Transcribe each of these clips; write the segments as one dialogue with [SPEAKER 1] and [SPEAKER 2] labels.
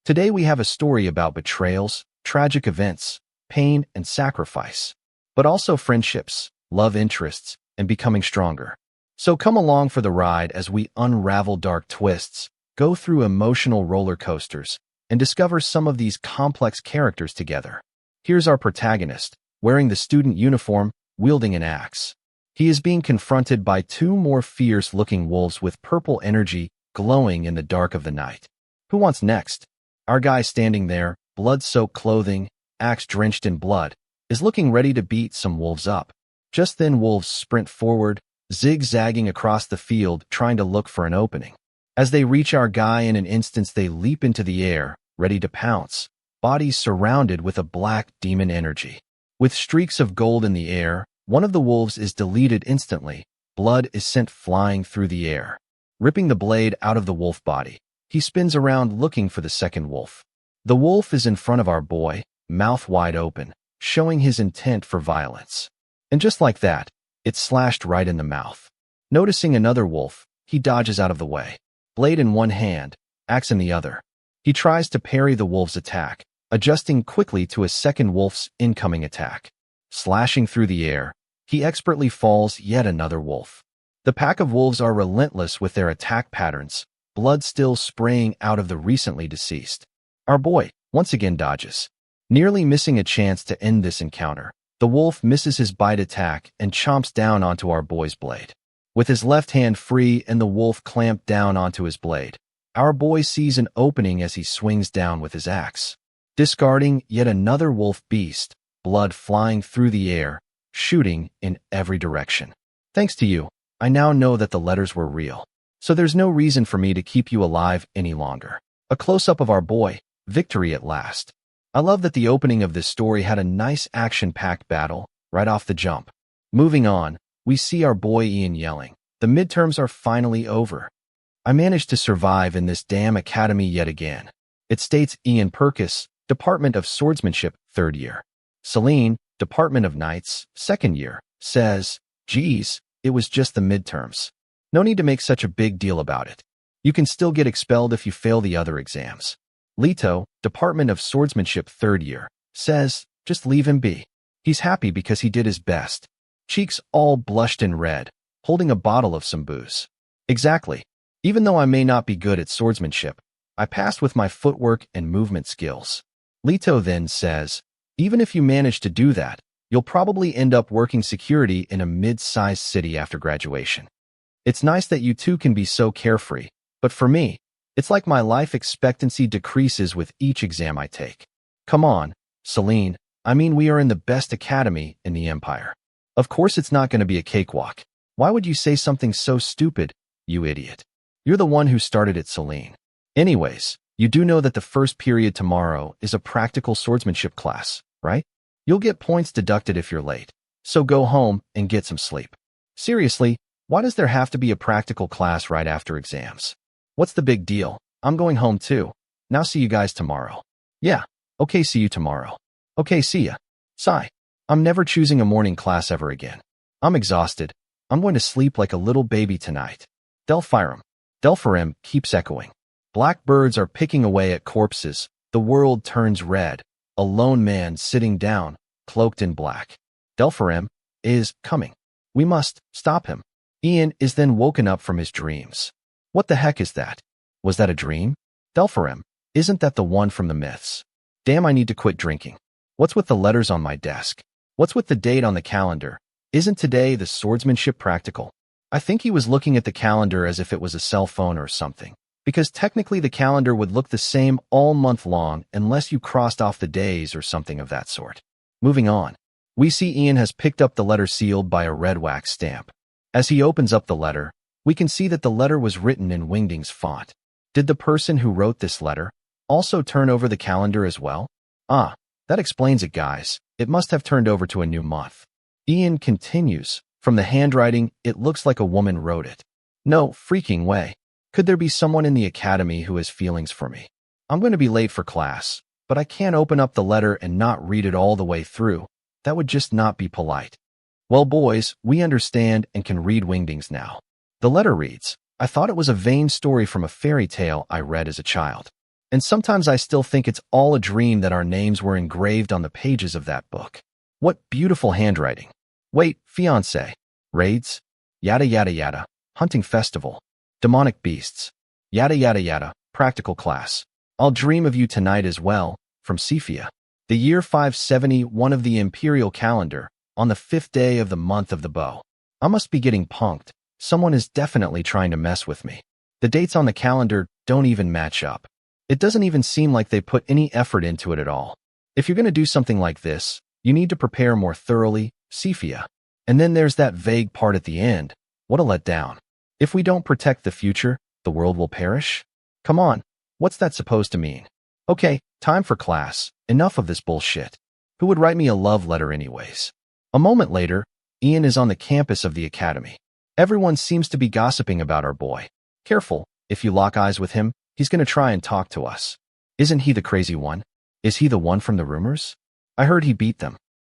[SPEAKER 1] Today we have a story about betrayals, tragic events, pain and sacrifice, but also friendships, love interests, and becoming stronger. So come along for the ride as we unravel dark twists, go through emotional roller coasters, and discover some of these complex characters together. Here's our protagonist, wearing the student uniform, wielding an axe. He is being confronted by two more fierce-looking wolves with purple energy glowing in the dark of the night. Who wants next? Our guy standing there, blood-soaked clothing, axe drenched in blood, is looking ready to beat some wolves up. Just then wolves sprint forward, zigzagging across the field trying to look for an opening. As they reach our guy in an instant they leap into the air, ready to pounce, bodies surrounded with a black demon energy. With streaks of gold in the air, one of the wolves is deleted instantly. Blood is sent flying through the air. Ripping the blade out of the wolf body, he spins around looking for the second wolf. The wolf is in front of our boy, mouth wide open, showing his intent for violence. And just like that, it's slashed right in the mouth. Noticing another wolf, he dodges out of the way. Blade in one hand, axe in the other. He tries to parry the wolf's attack, adjusting quickly to a second wolf's incoming attack. Slashing through the air, he expertly falls yet another wolf. The pack of wolves are relentless with their attack patterns, blood still spraying out of the recently deceased. Our boy, once again dodges. Nearly missing a chance to end this encounter, the wolf misses his bite attack and chomps down onto our boy's blade. With his left hand free and the wolf clamped down onto his blade, our boy sees an opening as he swings down with his axe. Discarding yet another wolf beast, blood flying through the air, shooting in every direction. Thanks to you, I now know that the letters were real. So there's no reason for me to keep you alive any longer. A close-up of our boy, victory at last. I love that the opening of this story had a nice action-packed battle right off the jump. Moving on, we see our boy Ian yelling, "The midterms are finally over. I managed to survive in this damn academy yet again." It states Ian Purkis, Department of Swordsmanship, 3rd year. Celine, Department of Knights, 2nd year, says, "Geez, it was just the midterms. No need to make such a big deal about it. You can still get expelled if you fail the other exams." Leto, Department of Swordsmanship, 3rd year, says, "Just leave him be. He's happy because he did his best." Cheeks all blushed and red, holding a bottle of some booze. Exactly. Even though I may not be good at swordsmanship, I passed with my footwork and movement skills. Leto then says, "Even if you manage to do that, you'll probably end up working security in a mid-sized city after graduation. It's nice that you two can be so carefree, but for me, it's like my life expectancy decreases with each exam I take. Come on, Celine, I mean we are in the best academy in the Empire. Of course it's not going to be a cakewalk. Why would you say something so stupid, you idiot? You're the one who started it, Celine. Anyways, you do know that the first period tomorrow is a practical swordsmanship class, right? You'll get points deducted if you're late. So go home and get some sleep." Seriously, why does there have to be a practical class right after exams? What's the big deal? I'm going home too. Now see you guys tomorrow. Yeah, okay, see you tomorrow. Okay, see ya. Sigh. I'm never choosing a morning class ever again. I'm exhausted. I'm going to sleep like a little baby tonight. Delphirum. Delphirim keeps echoing. Black birds are picking away at corpses. The world turns red. A lone man sitting down, cloaked in black. Delphirim is coming. We must stop him. Ian is then woken up from his dreams. What the heck is that? Was that a dream? Delphirim, isn't that the one from the myths? Damn, I need to quit drinking. What's with the letters on my desk? What's with the date on the calendar? Isn't today the swordsmanship practical? I think he was looking at the calendar as if it was a cell phone or something, because technically the calendar would look the same all month long unless you crossed off the days or something of that sort. Moving on, we see Ian has picked up the letter sealed by a red wax stamp. As he opens up the letter, we can see that the letter was written in Wingding's font. Did the person who wrote this letter also turn over the calendar as well? Ah, that explains it, guys. It must have turned over to a new month. Ian continues, "From the handwriting, it looks like a woman wrote it. No freaking way. Could there be someone in the academy who has feelings for me? I'm going to be late for class, but I can't open up the letter and not read it all the way through. That would just not be polite." Well, boys, we understand and can read Wingdings now. The letter reads, "I thought it was a vain story from a fairy tale I read as a child. And sometimes I still think it's all a dream that our names were engraved on the pages of that book. What beautiful handwriting. Wait, fiancé. Raids? Yada yada yada. Hunting festival. Demonic beasts. Yada yada yada. Practical class. I'll dream of you tonight as well. From Cephia. The year 571 of the imperial calendar, on the 5th day of the month of the bow. I must be getting punked. Someone is definitely trying to mess with me. The dates on the calendar don't even match up. It doesn't even seem like they put any effort into it at all. If you're going to do something like this, you need to prepare more thoroughly, Cephia. And then there's that vague part at the end. What a letdown. If we don't protect the future, the world will perish? Come on, what's that supposed to mean? Okay, time for class. Enough of this bullshit. Who would write me a love letter anyways? A moment later, Ian is on the campus of the academy. Everyone seems to be gossiping about our boy. Careful, if you lock eyes with him, he's going to try and talk to us. Isn't he the crazy one? Is he the one from the rumors? I heard he beat them.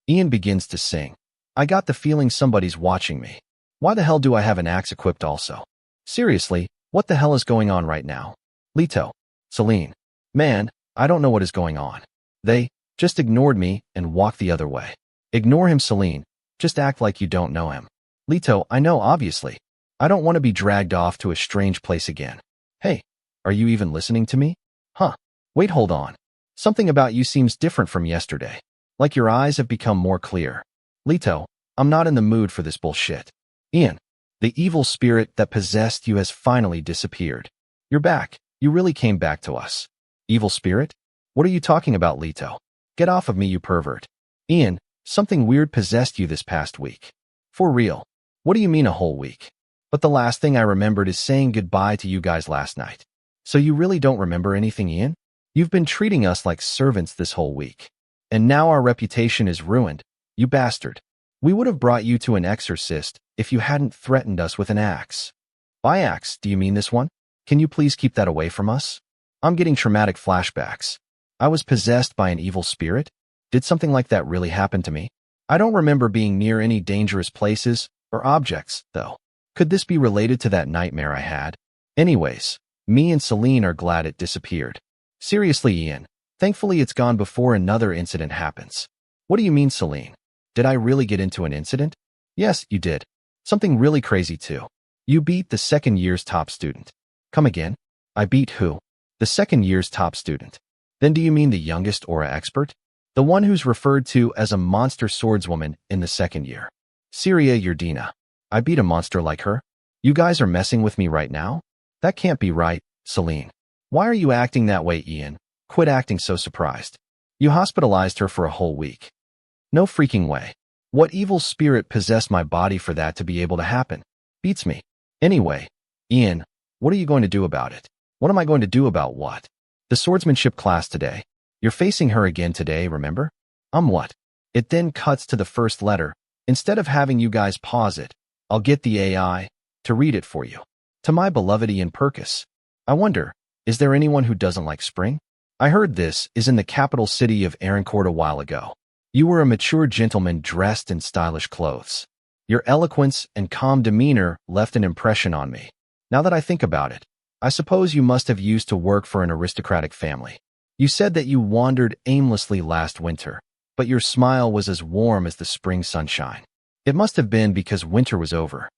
[SPEAKER 1] Ian begins to sing. I got the feeling somebody's watching me. Why the hell do I have an axe equipped also? Seriously, what the hell is going on right now? Leto. Celine. Man, I don't know what is going on. They just ignored me and walked the other way. Ignore him, Celine. Just act like you don't know him. Leto, I know, obviously. I don't want to be dragged off to a strange place again. Hey, are you even listening to me? Huh. Wait, hold on. Something about you seems different from yesterday. Like your eyes have become more clear. Leto, I'm not in the mood for this bullshit. Ian, the evil spirit that possessed you has finally disappeared. You're back. You really came back to us. Evil spirit? What are you talking about, Leto? Get off of me, you pervert. Ian, something weird possessed you this past week. For real. What do you mean a whole week? But the last thing I remembered is saying goodbye to you guys last night. So you really don't remember anything, Ian? You've been treating us like servants this whole week. And now our reputation is ruined, you bastard. We would have brought you to an exorcist if you hadn't threatened us with an axe. By axe, do you mean this one? Can you please keep that away from us? I'm getting traumatic flashbacks. I was possessed by an evil spirit? Did something like that really happen to me? I don't remember being near any dangerous places or objects, though. Could this be related to that nightmare I had? Anyways, me and Celine are glad it disappeared. Seriously, Ian. Thankfully it's gone before another incident happens. What do you mean, Celine? Did I really get into an incident? Yes, you did. Something really crazy too. You beat the second year's top student. Come again? I beat who? The second year's top student. Then do you mean the youngest aura expert? The one who's referred to as a monster swordswoman in the second year. Syria Yerdina. I beat a monster like her? You guys are messing with me right now? That can't be right, Celine. Why are you acting that way, Ian? Quit acting so surprised. You hospitalized her for a whole week. No freaking way. What evil spirit possessed my body for that to be able to happen? Beats me. Anyway, Ian, what are you going to do about it? What am I going to do about what? The swordsmanship class today. You're facing her again today, remember? What? It then cuts to the first letter. Instead of having you guys pause it, I'll get the AI to read it for you. To my beloved Ian Perkis. I wonder, is there anyone who doesn't like spring? I heard this is in the capital city of Arancourt a while ago. You were a mature gentleman dressed in stylish clothes. Your eloquence and calm demeanor left an impression on me. Now that I think about it, I suppose you must have used to work for an aristocratic family. You said that you wandered aimlessly last winter, but your smile was as warm as the spring sunshine. It must have been because winter was over.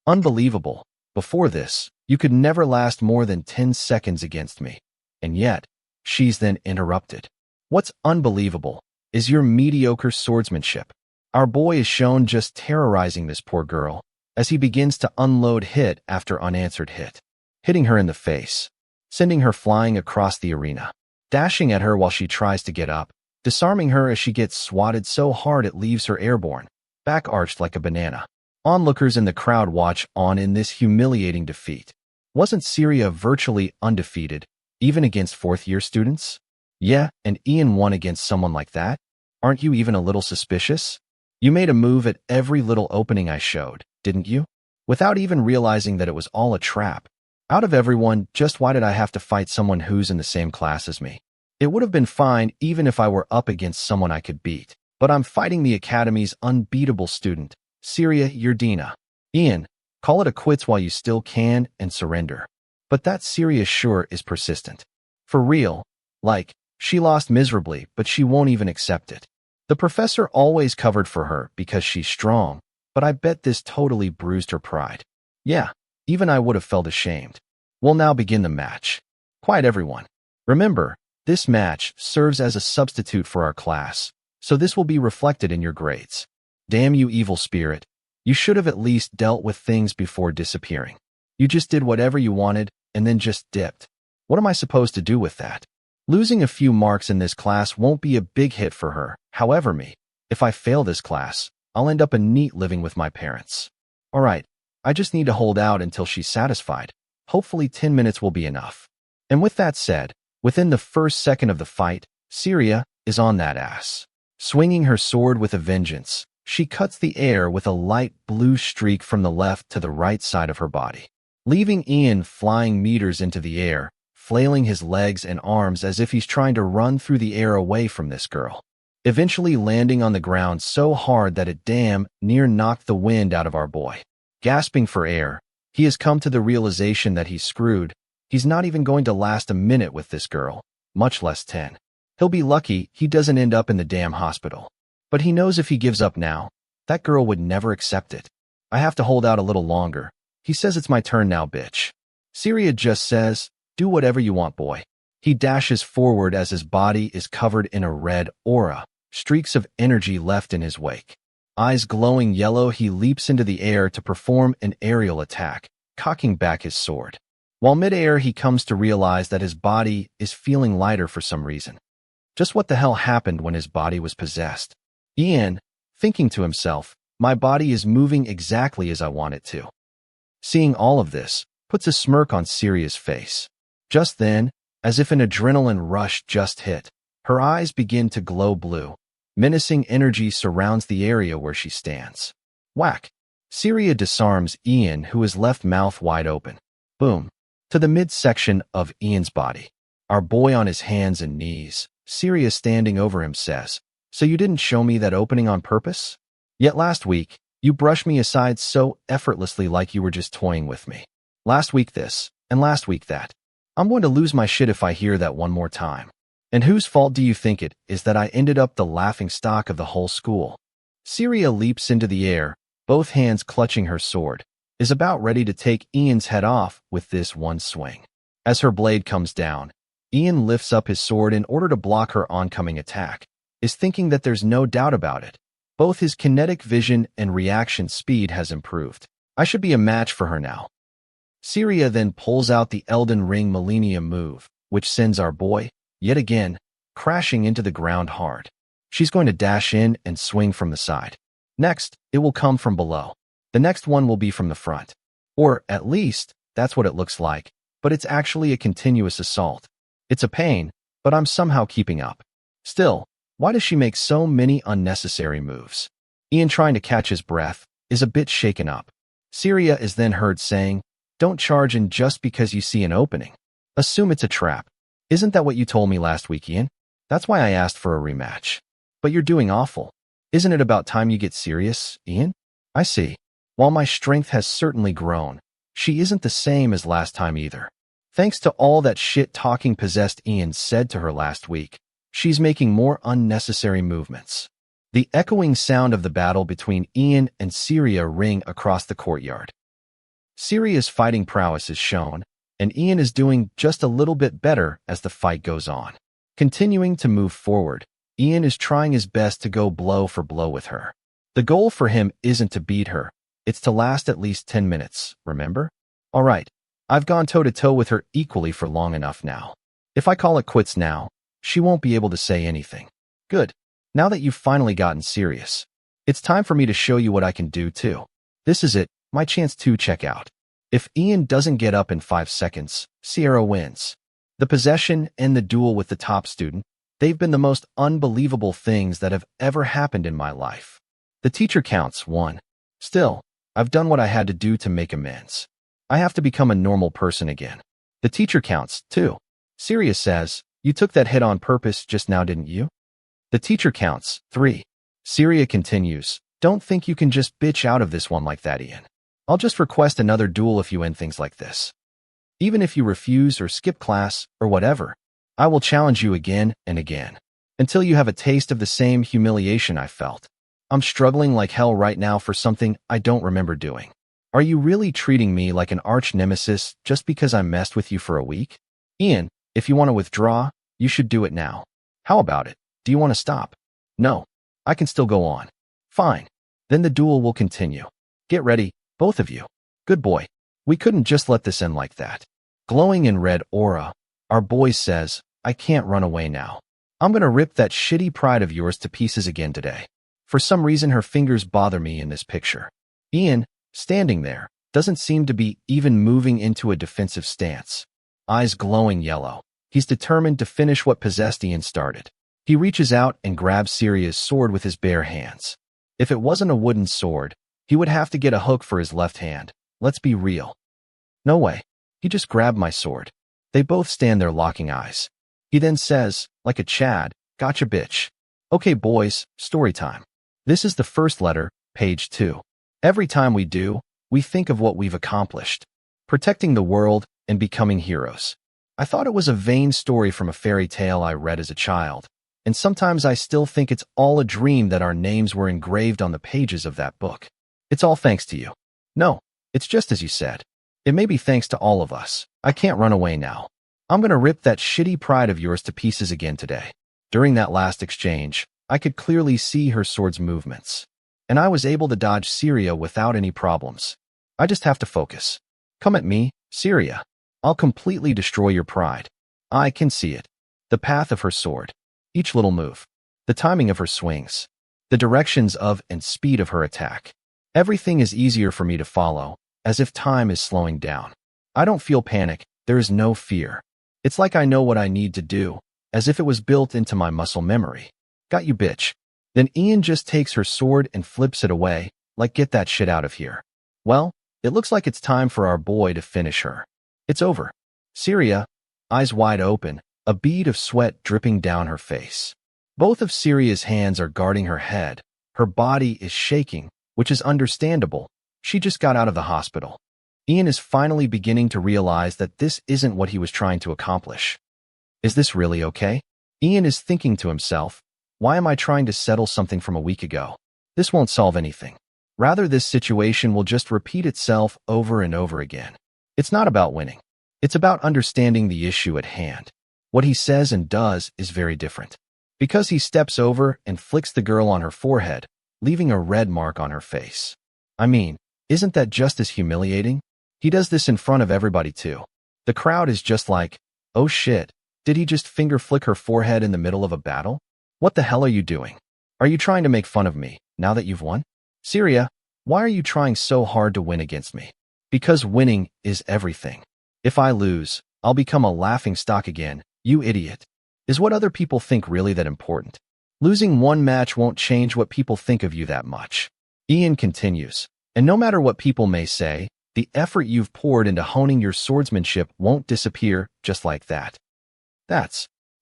[SPEAKER 1] Unbelievable. Before this, you could never last more than 10 seconds against me. And yet, she's then interrupted. What's unbelievable is your mediocre swordsmanship. Our boy is shown just terrorizing this poor girl as he begins to unload hit after unanswered hit, hitting her in the face, sending her flying across the arena, dashing at her while she tries to get up, disarming her as she gets swatted so hard it leaves her airborne, back arched like a banana. Onlookers in the crowd watch on in this humiliating defeat. Wasn't Syria virtually undefeated, even against fourth-year students? Yeah, and Ian won against someone like that? Aren't you even a little suspicious? You made a move at every little opening I showed, didn't you? Without even realizing that it was all a trap. Out of everyone, just why did I have to fight someone who's in the same class as me? It would have been fine even if I were up against someone I could beat, but I'm fighting the Academy's unbeatable student, Syria Yerdina. Ian, call it a quits while you still can and surrender. But that Syria sure is persistent. For real. Like, she lost miserably, but she won't even accept it. The professor always covered for her because she's strong, but I bet this totally bruised her pride. Yeah, even I would have felt ashamed. We'll now begin the match. Quiet everyone. Remember, this match serves as a substitute for our class, so this will be reflected in your grades. Damn you, evil spirit. You should have at least dealt with things before disappearing. You just did whatever you wanted and then just dipped. What am I supposed to do with that? Losing a few marks in this class won't be a big hit for her. However, if I fail this class, I'll end up a neat living with my parents. All right, I just need to hold out until she's satisfied. Hopefully 10 minutes will be enough. And with that said, within the first second of the fight, Syria is on that ass. Swinging her sword with a vengeance, she cuts the air with a light blue streak from the left to the right side of her body, leaving Ian flying meters into the air, flailing his legs and arms as if he's trying to run through the air away from this girl, eventually landing on the ground so hard that it damn near knocked the wind out of our boy. Gasping for air, he has come to the realization that he's screwed. He's not even going to last a minute with this girl, much less 10. He'll be lucky he doesn't end up in the damn hospital. But he knows if he gives up now, that girl would never accept it. I have to hold out a little longer. He says it's my turn now, bitch. Syria just says, do whatever you want, boy. He dashes forward as his body is covered in a red aura, streaks of energy left in his wake. Eyes glowing yellow, he leaps into the air to perform an aerial attack, cocking back his sword. While midair, he comes to realize that his body is feeling lighter for some reason. Just what the hell happened when his body was possessed? Ian, thinking to himself, my body is moving exactly as I want it to. Seeing all of this, puts a smirk on Syria's face. Just then, as if an adrenaline rush just hit, her eyes begin to glow blue. Menacing energy surrounds the area where she stands. Whack! Syria disarms Ian, who is left mouth wide open. Boom! To the midsection of Ian's body. Our boy on his hands and knees, Syria standing over him says, so you didn't show me that opening on purpose? Yet last week, you brushed me aside so effortlessly like you were just toying with me. Last week this, and last week that. I'm going to lose my shit if I hear that one more time. And whose fault do you think it is that I ended up the laughingstock of the whole school? Syria leaps into the air, both hands clutching her sword, is about ready to take Ian's head off with this one swing. As her blade comes down, Ian lifts up his sword in order to block her oncoming attack, is thinking that there's no doubt about it. Both his kinetic vision and reaction speed has improved. I should be a match for her now. Syria then pulls out the Elden Ring Millennium move, which sends our boy, yet again, crashing into the ground hard. She's going to dash in and swing from the side. Next, it will come from below. The next one will be from the front. Or, at least, that's what it looks like, but it's actually a continuous assault. It's a pain, but I'm somehow keeping up. Still, why does she make so many unnecessary moves? Ian, trying to catch his breath, is a bit shaken up. Syria is then heard saying, don't charge in just because you see an opening. Assume it's a trap. Isn't that what you told me last week, Ian? That's why I asked for a rematch. But you're doing awful. Isn't it about time you get serious, Ian? I see. While my strength has certainly grown, she isn't the same as last time either. Thanks to all that shit-talking possessed Ian said to her last week, she's making more unnecessary movements. The echoing sound of the battle between Ian and Syria ring across the courtyard. Syria's fighting prowess is shown, and Ian is doing just a little bit better as the fight goes on. Continuing to move forward, Ian is trying his best to go blow for blow with her. The goal for him isn't to beat her, it's to last at least 10 minutes, remember? All right, I've gone toe-to-toe with her equally for long enough now. If I call it quits now, she won't be able to say anything. Good. Now that you've finally gotten serious, it's time for me to show you what I can do too. This is it, my chance to check out. If Ian doesn't get up in 5 seconds, Sierra wins. The possession and the duel with the top student, they've been the most unbelievable things that have ever happened in my life. The teacher counts 1. Still, I've done what I had to do to make amends. I have to become a normal person again. The teacher counts 2. Syria says, you took that hit on purpose just now, didn't you? The teacher counts 3. Syria continues, don't think you can just bitch out of this one like that, Ian. I'll just request another duel if you end things like this. Even if you refuse or skip class or whatever, I will challenge you again and again, until you have a taste of the same humiliation I felt. I'm struggling like hell right now for something I don't remember doing. Are you really treating me like an arch nemesis just because I messed with you for a week? Ian, if you want to withdraw, you should do it now. How about it? Do you want to stop? No. I can still go on. Fine. Then the duel will continue. Get ready, both of you. Good boy. We couldn't just let this end like that. Glowing in red aura, our boy says, I can't run away now. I'm gonna rip that shitty pride of yours to pieces again today. For some reason her fingers bother me in this picture. Ian, standing there, doesn't seem to be even moving into a defensive stance. Eyes glowing yellow. He's determined to finish what possessed Ian started. He reaches out and grabs Syria's sword with his bare hands. If it wasn't a wooden sword, he would have to get a hook for his left hand. Let's be real. No way. He just grabbed my sword. They both stand there locking eyes. He then says, like a Chad, gotcha bitch. Okay boys, story time. This is the first letter, page 2. Every time we do, we think of what we've accomplished. Protecting the world and becoming heroes. I thought it was a vain story from a fairy tale I read as a child, and sometimes I still think it's all a dream that our names were engraved on the pages of that book. It's all thanks to you. No, it's just as you said. It may be thanks to all of us. I can't run away now. I'm gonna rip that shitty pride of yours to pieces again today. During that last exchange, I could clearly see her sword's movements, and I was able to dodge Syria without any problems. I just have to focus. Come at me, Syria. I'll completely destroy your pride. I can see it. The path of her sword. Each little move. The timing of her swings. The directions of and speed of her attack. Everything is easier for me to follow, as if time is slowing down. I don't feel panic. There is no fear. It's like I know what I need to do, as if it was built into my muscle memory. Got you, bitch. Then Ian just takes her sword and flips it away, like get that shit out of here. Well, it looks like it's time for our boy to finish her. It's over. Syria, eyes wide open, a bead of sweat dripping down her face. Both of Syria's hands are guarding her head. Her body is shaking, which is understandable. She just got out of the hospital. Ian is finally beginning to realize that this isn't what he was trying to accomplish. Is this really okay? Ian is thinking to himself, why am I trying to settle something from a week ago? This won't solve anything. Rather, this situation will just repeat itself over and over again. It's not about winning. It's about understanding the issue at hand. What he says and does is very different. Because he steps over and flicks the girl on her forehead, leaving a red mark on her face. I mean, isn't that just as humiliating? He does this in front of everybody too. The crowd is just like, oh shit, did he just finger flick her forehead in the middle of a battle? What the hell are you doing? Are you trying to make fun of me, now that you've won? Syria, why are you trying so hard to win against me? Because winning is everything. If I lose, I'll become a laughing stock again, you idiot. Is what other people think really that important? Losing one match won't change what people think of you that much. Ian continues, and no matter what people may say, the effort you've poured into honing your swordsmanship won't disappear just like that.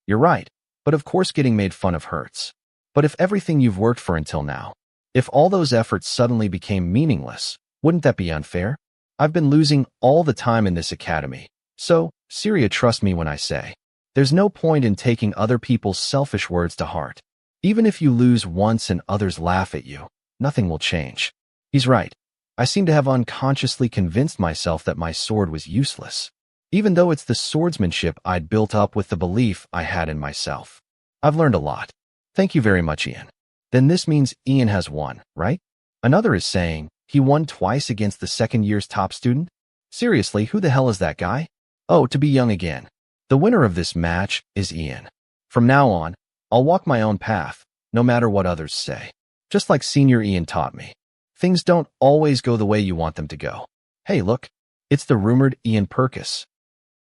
[SPEAKER 1] You're right. But of course getting made fun of hurts. But if everything you've worked for until now, if all those efforts suddenly became meaningless, wouldn't that be unfair? I've been losing all the time in this academy. So, Syria, trust me when I say, there's no point in taking other people's selfish words to heart. Even if you lose once and others laugh at you, nothing will change. He's right. I seem to have unconsciously convinced myself that my sword was useless, even though it's the swordsmanship I'd built up with the belief I had in myself. I've learned a lot. Thank you very much, Ian. Then this means Ian has won, right? Another is saying, he won twice against the second year's top student? Seriously, who the hell is that guy? Oh, to be young again. The winner of this match is Ian. From now on, I'll walk my own path, no matter what others say. Just like Senior Ian taught me. Things don't always go the way you want them to go. Hey, look. It's the rumored Ian Purkis.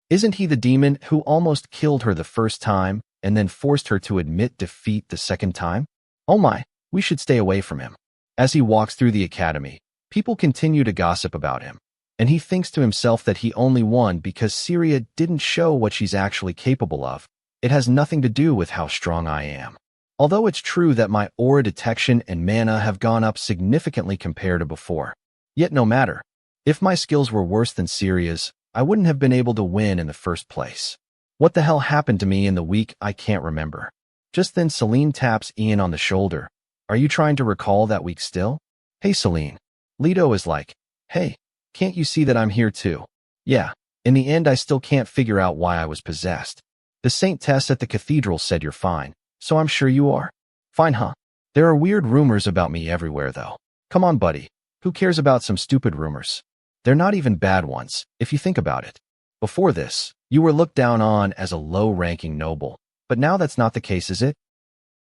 [SPEAKER 1] Isn't he the demon who almost killed her the first time and then forced her to admit defeat the second time? Oh my, we should stay away from him. As he walks through the academy, people continue to gossip about him, and he thinks to himself that he only won because Syria didn't show what she's actually capable of. It has nothing to do with how strong I am. Although it's true that my aura detection and mana have gone up significantly compared to before. Yet no matter. If my skills were worse than Syria's, I wouldn't have been able to win in the first place. What the hell happened to me in the week I can't remember? Just then Celine taps Ian on the shoulder. Are you trying to recall that week still? Hey Celine. Leto is like, hey, can't you see that I'm here too? Yeah, in the end I still can't figure out why I was possessed. The Saint Tess at the cathedral said you're fine, so I'm sure you are. Fine, huh? There are weird rumors about me everywhere though. Come on, buddy. Who cares about some stupid rumors? They're not even bad ones, if you think about it. Before this, you were looked down on as a low-ranking noble, but now that's not the case, is it?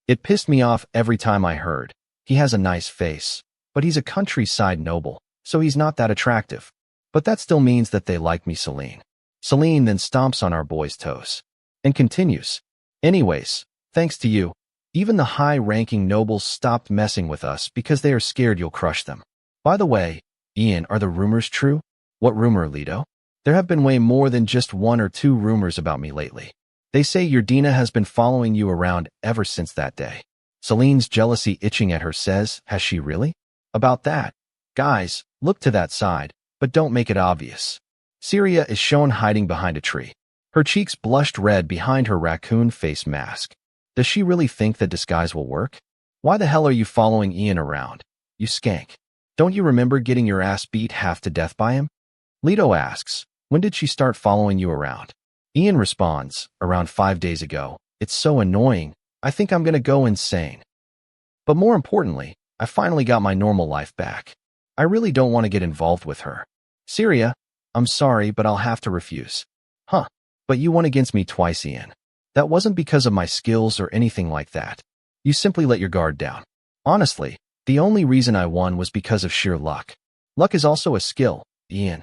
[SPEAKER 1] It pissed me off every time I heard. He has a nice face, but he's a countryside noble, so he's not that attractive. But that still means that they like me, Celine. Celine then stomps on our boy's toes and continues. Anyways, thanks to you, even the high-ranking nobles stopped messing with us because they are scared you'll crush them. By the way, Ian, are the rumors true? What rumor, Leto? There have been way more than just 1 or 2 rumors about me lately. They say your Dina has been following you around ever since that day. Celine's jealousy itching at her says, has she really? About that. Guys, look to that side, but don't make it obvious. Syria is shown hiding behind a tree. Her cheeks blushed red behind her raccoon face mask. Does she really think that disguise will work? Why the hell are you following Ian around? You skank. Don't you remember getting your ass beat half to death by him? Leto asks, when did she start following you around? Ian responds, around 5 days ago. It's so annoying. I think I'm gonna go insane. But more importantly, I finally got my normal life back. I really don't want to get involved with her. Syria, I'm sorry, but I'll have to refuse. Huh, but you won against me twice, Ian. That wasn't because of my skills or anything like that. You simply let your guard down. Honestly, the only reason I won was because of sheer luck. Luck is also a skill, Ian.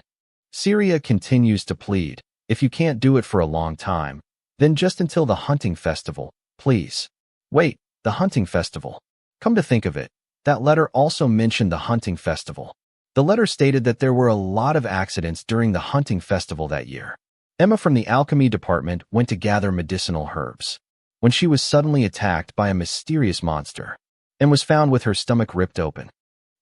[SPEAKER 1] Syria continues to plead. If you can't do it for a long time, then just until the hunting festival, please. Wait, the hunting festival. Come to think of it, that letter also mentioned the hunting festival. The letter stated that there were a lot of accidents during the hunting festival that year. Emma from the alchemy department went to gather medicinal herbs when she was suddenly attacked by a mysterious monster and was found with her stomach ripped open.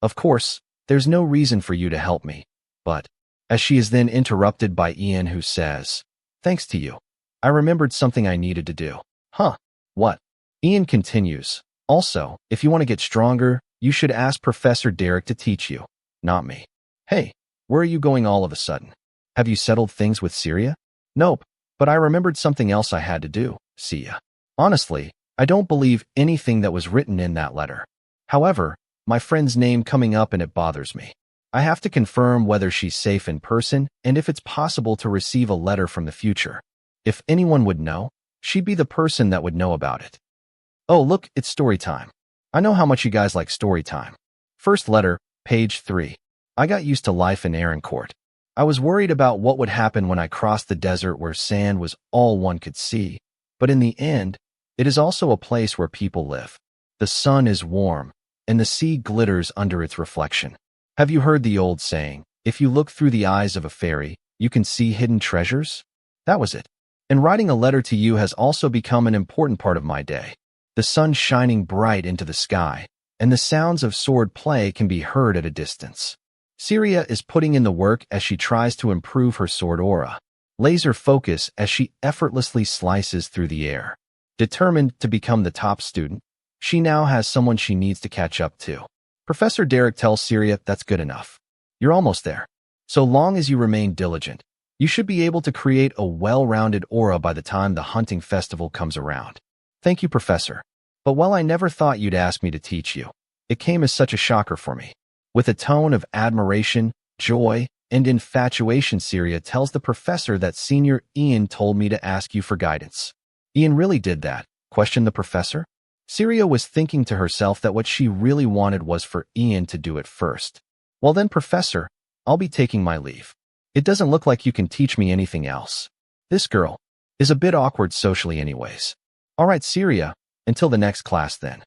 [SPEAKER 1] Of course, there's no reason for you to help me, but as she is then interrupted by Ian, who says, thanks to you, I remembered something I needed to do. Huh, what? Ian continues, also, if you want to get stronger, you should ask Professor Derek to teach you, not me. Hey, where are you going all of a sudden? Have you settled things with Syria? Nope, but I remembered something else I had to do, see ya. Honestly, I don't believe anything that was written in that letter. However, my friend's name coming up and it bothers me. I have to confirm whether she's safe in person and if it's possible to receive a letter from the future. If anyone would know, she'd be the person that would know about it. Oh, look, it's story time. I know how much you guys like story time. First letter, page 3. I got used to life in Court. I was worried about what would happen when I crossed the desert where sand was all one could see. But in the end, it is also a place where people live. The sun is warm, and the sea glitters under its reflection. Have you heard the old saying, if you look through the eyes of a fairy, you can see hidden treasures? That was it. And writing a letter to you has also become an important part of my day. The sun shining bright into the sky, and the sounds of sword play can be heard at a distance. Syria is putting in the work as she tries to improve her sword aura. Laser focus as she effortlessly slices through the air. Determined to become the top student, she now has someone she needs to catch up to. Professor Derek tells Syria that's good enough. You're almost there. So long as you remain diligent, you should be able to create a well-rounded aura by the time the hunting festival comes around. Thank you, Professor. But while I never thought you'd ask me to teach you, it came as such a shocker for me. With a tone of admiration, joy, and infatuation, Syria tells the professor that Senior Ian told me to ask you for guidance. Ian really did that? Questioned the professor. Syria was thinking to herself that what she really wanted was for Ian to do it first. Well then, Professor, I'll be taking my leave. It doesn't look like you can teach me anything else. This girl is a bit awkward socially anyways. All right, Syria, until the next class then.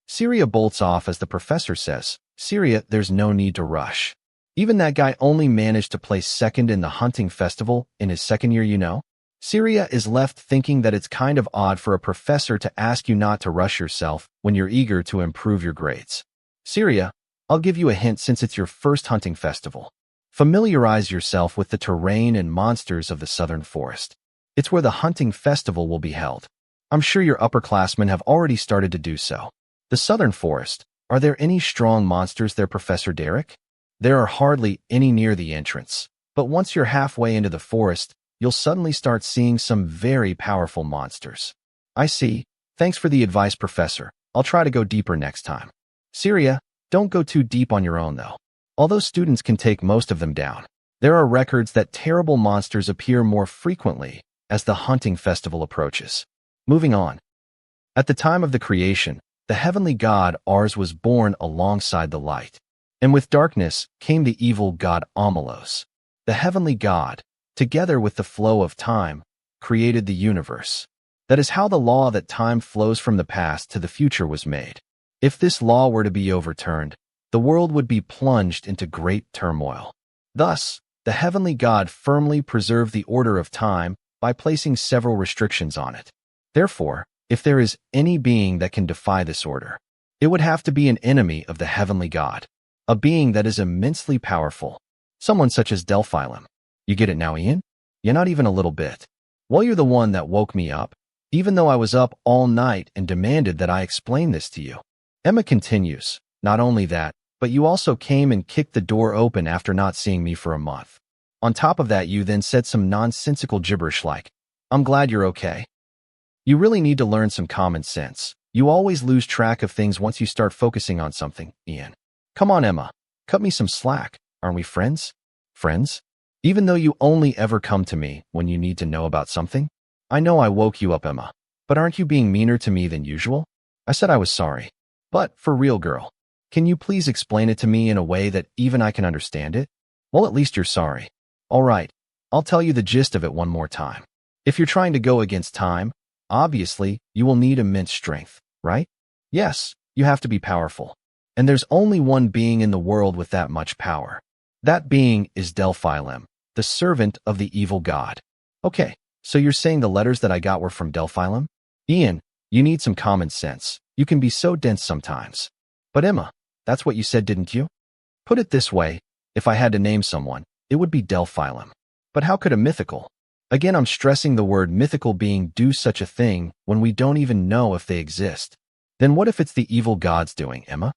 [SPEAKER 1] Syria bolts off as the professor says, Syria, there's no need to rush. Even that guy only managed to place second in the hunting festival in his second year, you know? Syria is left thinking that it's kind of odd for a professor to ask you not to rush yourself when you're eager to improve your grades. Syria, I'll give you a hint since it's your first hunting festival. Familiarize yourself with the terrain and monsters of the southern forest. It's where the hunting festival will be held. I'm sure your upperclassmen have already started to do so. The southern forest. Are there any strong monsters there, Professor Derek? There are hardly any near the entrance. But once you're halfway into the forest, you'll suddenly start seeing some very powerful monsters. I see. Thanks for the advice, Professor. I'll try to go deeper next time. Syria, don't go too deep on your own, though. Although students can take most of them down, there are records that terrible monsters appear more frequently as the hunting festival approaches. Moving on. At the time of the creation, the heavenly god Ars was born alongside the light. And with darkness came the evil god Amelos. The heavenly god, together with the flow of time, created the universe. That is how the law that time flows from the past to the future was made. If this law were to be overturned, the world would be plunged into great turmoil. Thus, the heavenly god firmly preserved the order of time by placing several restrictions on it. Therefore, if there is any being that can defy this order, it would have to be an enemy of the heavenly god, a being that is immensely powerful, someone such as Delphilum. You get it now, Ian? Yeah, not even a little bit. Well, you're the one that woke me up, even though I was up all night and demanded that I explain this to you. Emma continues, not only that, but you also came and kicked the door open after not seeing me for a month. On top of that, you then said some nonsensical gibberish like, I'm glad you're okay. You really need to learn some common sense. You always lose track of things once you start focusing on something, Ian. Come on, Emma. Cut me some slack. Aren't we friends? Friends? Even though you only ever come to me when you need to know about something? I know I woke you up, Emma, but aren't you being meaner to me than usual? I said I was sorry. But, for real, girl, can you please explain it to me in a way that even I can understand it? Well, at least you're sorry. All right, I'll tell you the gist of it one more time. If you're trying to go against time, obviously, you will need immense strength, right? Yes, you have to be powerful. And there's only one being in the world with that much power. That being is Delphilum, the servant of the evil god. Okay, so you're saying the letters that I got were from Delphilum? Ian, you need some common sense. You can be so dense sometimes. But Emma, that's what you said, didn't you? Put it this way, if I had to name someone, it would be Delphilum. But how could a mythical? Again, I'm stressing the word mythical being do such a thing when we don't even know if they exist. Then what if it's the evil god's doing, Emma?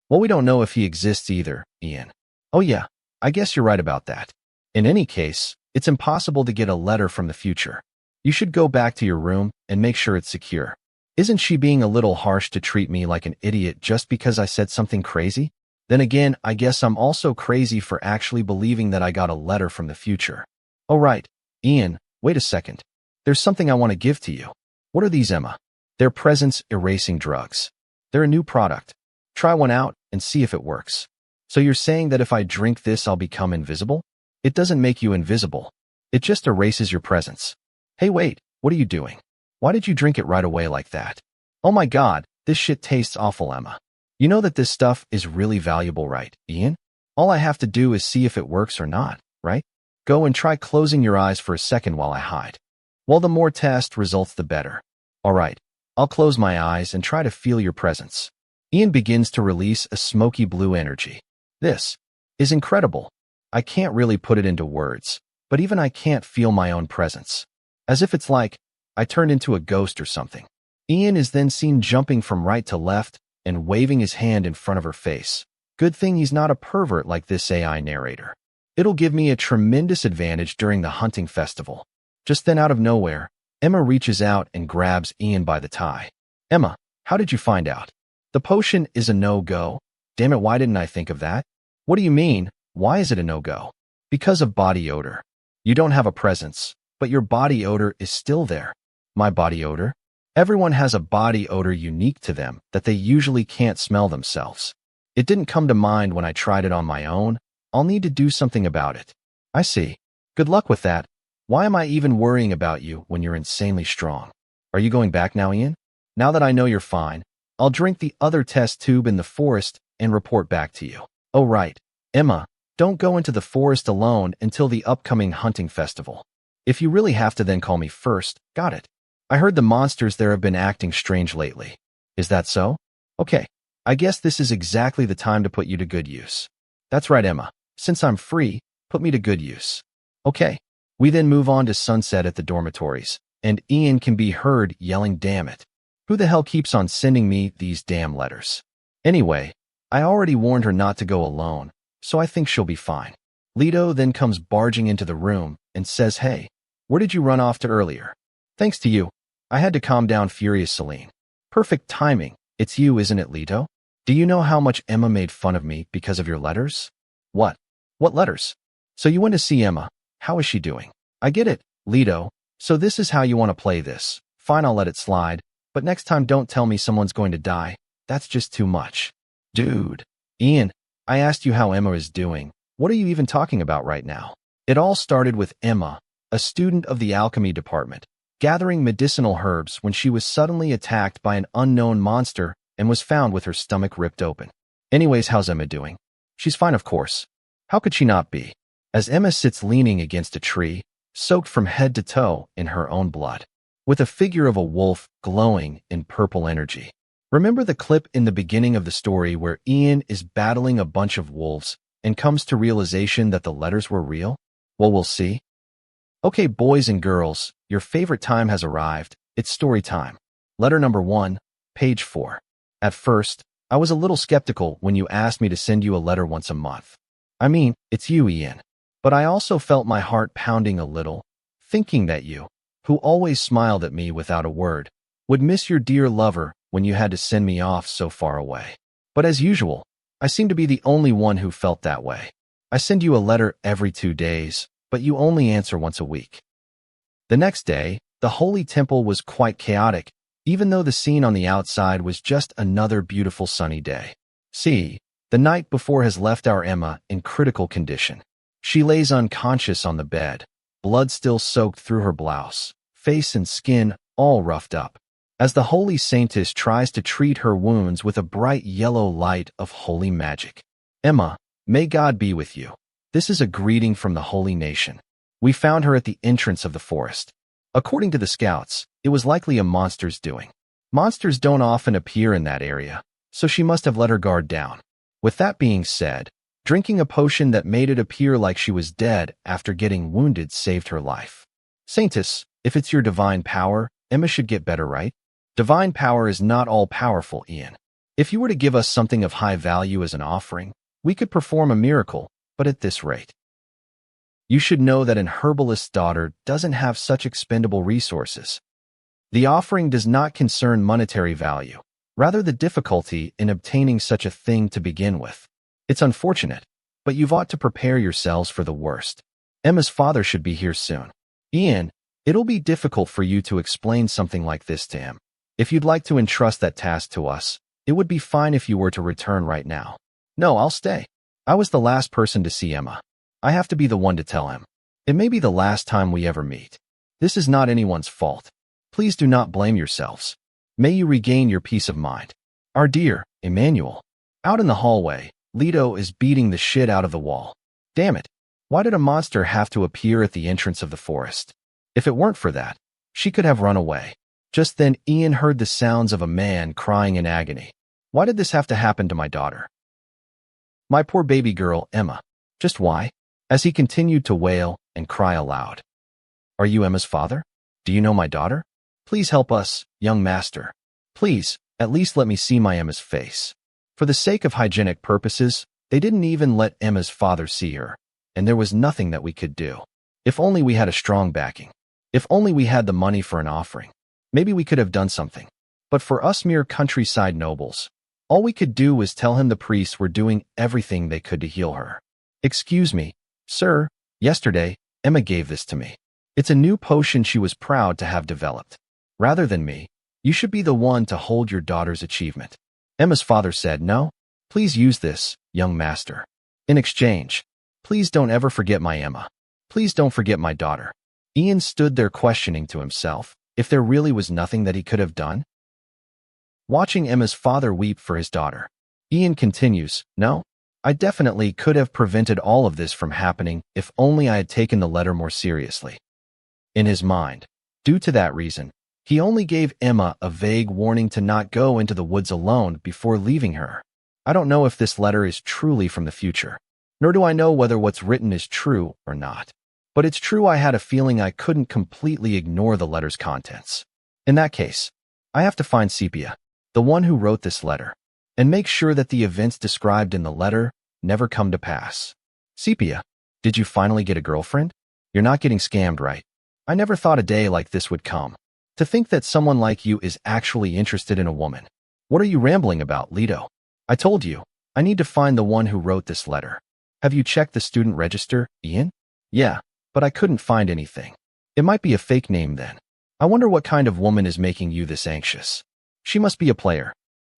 [SPEAKER 1] Well, we don't know if he exists either, Ian. Oh yeah, I guess you're right about that. In any case, it's impossible to get a letter from the future. You should go back to your room and make sure it's secure. Isn't she being a little harsh to treat me like an idiot just because I said something crazy? Then again, I guess I'm also crazy for actually believing that I got a letter from the future. Oh right, Ian, wait a second. There's something I want to give to you. What are these, Emma? They're presence-erasing drugs. They're a new product. Try one out and see if it works. So you're saying that if I drink this, I'll become invisible? It doesn't make you invisible. It just erases your presence. Hey, wait, what are you doing? Why did you drink it right away like that? Oh my God, this shit tastes awful, Emma. You know that this stuff is really valuable, right, Ian? All I have to do is see if it works or not, right? Go and try closing your eyes for a second while I hide. Well, the more test results, the better. All right, I'll close my eyes and try to feel your presence. Ian begins to release a smoky blue energy. This is incredible. I can't really put it into words, but even I can't feel my own presence. As if it's like I turned into a ghost or something. Ian is then seen jumping from right to left and waving his hand in front of her face. Good thing he's not a pervert like this AI narrator. It'll give me a tremendous advantage during the hunting festival. Just then, out of nowhere, Emma reaches out and grabs Ian by the tie. Emma, how did you find out? The potion is a no-go. Damn it, why didn't I think of that? What do you mean? Why is it a no-go? Because of body odor. You don't have a presence, but your body odor is still there. My body odor? Everyone has a body odor unique to them that they usually can't smell themselves. It didn't come to mind when I tried it on my own. I'll need to do something about it. I see. Good luck with that. Why am I even worrying about you when you're insanely strong? Are you going back now, Ian? Now that I know you're fine, I'll drink the other test tube in the forest and report back to you. Oh right, Emma, don't go into the forest alone until the upcoming hunting festival. If you really have to, then call me first. Got it. I heard the monsters there have been acting strange lately. Is that so? Okay, I guess this is exactly the time to put you to good use. That's right, Emma. Since I'm free, put me to good use. Okay, We then move on to sunset at the dormitories, and Ian can be heard yelling, "Damn it. Who the hell keeps on sending me these damn letters?" Anyway, I already warned her not to go alone, so I think she'll be fine. Leto then comes barging into the room and says, "Hey, where did you run off to earlier?" "Thanks to you. I had to calm down furious Celine." "Perfect timing. It's you, isn't it, Leto? Do you know how much Emma made fun of me because of your letters?" "What? What letters?" "So you went to see Emma. How is she doing?" "I get it, Leto. So this is how you want to play this. Fine, I'll let it slide. But next time don't tell me someone's going to die. That's just too much." "Dude. Ian, I asked you how Emma is doing. What are you even talking about right now?" It all started with Emma, a student of the alchemy department, gathering medicinal herbs when she was suddenly attacked by an unknown monster and was found with her stomach ripped open. "Anyways, how's Emma doing?" "She's fine, of course. How could she not be?" As Emma sits leaning against a tree, soaked from head to toe in her own blood, with a figure of a wolf glowing in purple energy. Remember the clip in the beginning of the story where Ian is battling a bunch of wolves and comes to realization that the letters were real? Well, we'll see. Okay, boys and girls, your favorite time has arrived. It's story time. Letter number 1, page 4. At first, I was a little skeptical when you asked me to send you a letter once a month. I mean, it's you, Ian. But I also felt my heart pounding a little, thinking that you, who always smiled at me without a word, would miss your dear lover when you had to send me off so far away. But as usual, I seem to be the only one who felt that way. I send you a letter every 2 days, but you only answer once a week. The next day, the holy temple was quite chaotic, even though the scene on the outside was just another beautiful sunny day. See, the night before has left our Emma in critical condition. She lays unconscious on the bed, blood still soaked through her blouse, face and skin all roughed up, as the holy saintess tries to treat her wounds with a bright yellow light of holy magic. "Emma, may God be with you. This is a greeting from the holy nation. We found her at the entrance of the forest. According to the scouts, it was likely a monster's doing. Monsters don't often appear in that area, so she must have let her guard down. With that being said, drinking a potion that made it appear like she was dead after getting wounded saved her life. Saintess, if it's your divine power, Emma should get better, right? Divine power is not all-powerful, Ian. If you were to give us something of high value as an offering, we could perform a miracle, but at this rate. You should know that an herbalist's daughter doesn't have such expendable resources. The offering does not concern monetary value, rather the difficulty in obtaining such a thing to begin with. It's unfortunate, but you've ought to prepare yourselves for the worst. Emma's father should be here soon. Ian, it'll be difficult for you to explain something like this to him. If you'd like to entrust that task to us, it would be fine if you were to return right now. No, I'll stay. I was the last person to see Emma. I have to be the one to tell him. It may be the last time we ever meet. This is not anyone's fault. Please do not blame yourselves. May you regain your peace of mind. Our dear Emmanuel. Out in the hallway, Leto is beating the shit out of the wall. Damn it. Why did a monster have to appear at the entrance of the forest? If it weren't for that, she could have run away. Just then Ian heard the sounds of a man crying in agony. Why did this have to happen to my daughter? My poor baby girl, Emma. Just why? As he continued to wail and cry aloud. Are you Emma's father? Do you know my daughter? Please help us, young master. Please, at least let me see my Emma's face. For the sake of hygienic purposes, they didn't even let Emma's father see her, and there was nothing that we could do. If only we had a strong backing. If only we had the money for an offering. Maybe we could have done something. But for us mere countryside nobles, all we could do was tell him the priests were doing everything they could to heal her. Excuse me, sir, yesterday, Emma gave this to me. It's a new potion she was proud to have developed. Rather than me, you should be the one to hold your daughter's achievement. Emma's father said, no, please use this, young master. In exchange, please don't ever forget my Emma. Please don't forget my daughter. Ian stood there questioning to himself if there really was nothing that he could have done. Watching Emma's father weep for his daughter, Ian continues, no, I definitely could have prevented all of this from happening if only I had taken the letter more seriously. In his mind, due to that reason, he only gave Emma a vague warning to not go into the woods alone before leaving her. I don't know if this letter is truly from the future, nor do I know whether what's written is true or not. But it's true I had a feeling I couldn't completely ignore the letter's contents. In that case, I have to find Sepia, the one who wrote this letter, and make sure that the events described in the letter never come to pass. Sepia, did you finally get a girlfriend? You're not getting scammed, right? I never thought a day like this would come. To think that someone like you is actually interested in a woman. What are you rambling about, Leto? I told you, I need to find the one who wrote this letter. Have you checked the student register, Ian? Yeah, but I couldn't find anything. It might be a fake name then. I wonder what kind of woman is making you this anxious. She must be a player.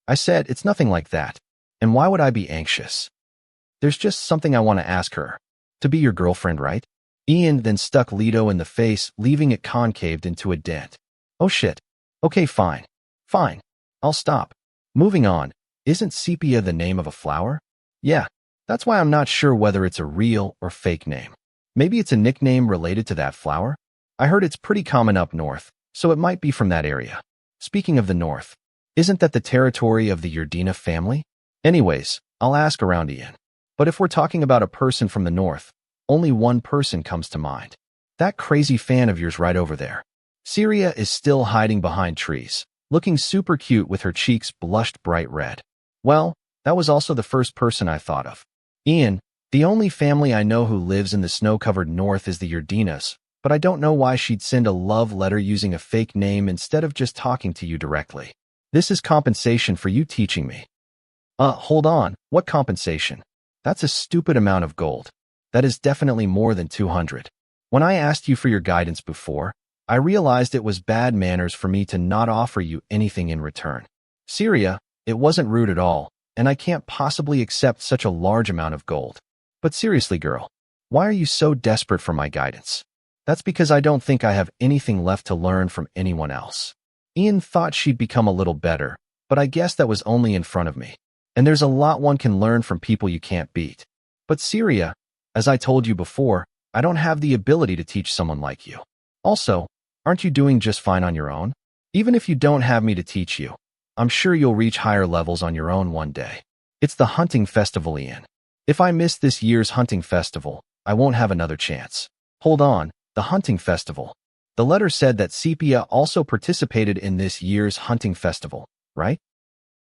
[SPEAKER 1] I said it's nothing like that. And why would I be anxious? There's just something I want to ask her. To be your girlfriend, right? Ian then stuck Leto in the face, leaving it concaved into a dent. Oh shit. Okay, fine. Fine. I'll stop. Moving on. Isn't sepia the name of a flower? Yeah. That's why I'm not sure whether it's a real or fake name. Maybe it's a nickname related to that flower? I heard it's pretty common up north, so it might be from that area. Speaking of the north, isn't that the territory of the Yerdina family? Anyways, I'll ask around Ian. But if we're talking about a person from the north, only one person comes to mind. That crazy fan of yours right over there. Syria is still hiding behind trees, looking super cute with her cheeks blushed bright red. Well, that was also the first person I thought of. Ian, the only family I know who lives in the snow-covered north is the Yerdinas, but I don't know why she'd send a love letter using a fake name instead of just talking to you directly. This is compensation for you teaching me. Hold on, what compensation? That's a stupid amount of gold. That is definitely more than 200. When I asked you for your guidance before, I realized it was bad manners for me to not offer you anything in return. Syria, it wasn't rude at all, and I can't possibly accept such a large amount of gold. But seriously, girl, why are you so desperate for my guidance? That's because I don't think I have anything left to learn from anyone else. Ian thought she'd become a little better, but I guess that was only in front of me. And there's a lot one can learn from people you can't beat. But Syria, as I told you before, I don't have the ability to teach someone like you. Also, aren't you doing just fine on your own? Even if you don't have me to teach you, I'm sure you'll reach higher levels on your own one day. It's the hunting festival, Ian. If I miss this year's hunting festival, I won't have another chance. Hold on, the hunting festival. The letter said that Sepia also participated in this year's hunting festival, right?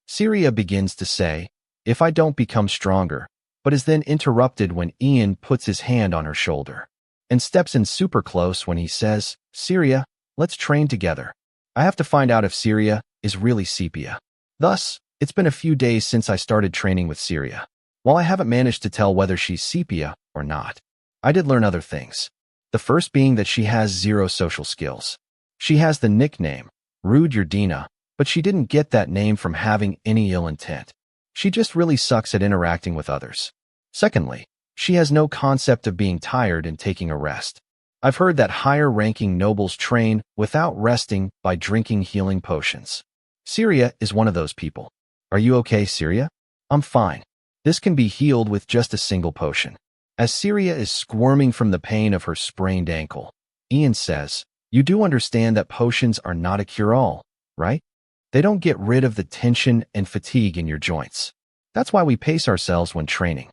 [SPEAKER 1] Syria begins to say, if I don't become stronger, but is then interrupted when Ian puts his hand on her shoulder and steps in super close when he says, Syria, let's train together. I have to find out if Syria is really Sepia. Thus, it's been a few days since I started training with Syria. While I haven't managed to tell whether she's Sepia or not, I did learn other things. The first being that she has zero social skills. She has the nickname, Rude Yerdina, but she didn't get that name from having any ill intent. She just really sucks at interacting with others. Secondly, she has no concept of being tired and taking a rest. I've heard that higher-ranking nobles train without resting by drinking healing potions. Syria is one of those people. Are you okay, Syria? I'm fine. This can be healed with just a single potion. As Syria is squirming from the pain of her sprained ankle, Ian says, you do understand that potions are not a cure-all, right? They don't get rid of the tension and fatigue in your joints. That's why we pace ourselves when training.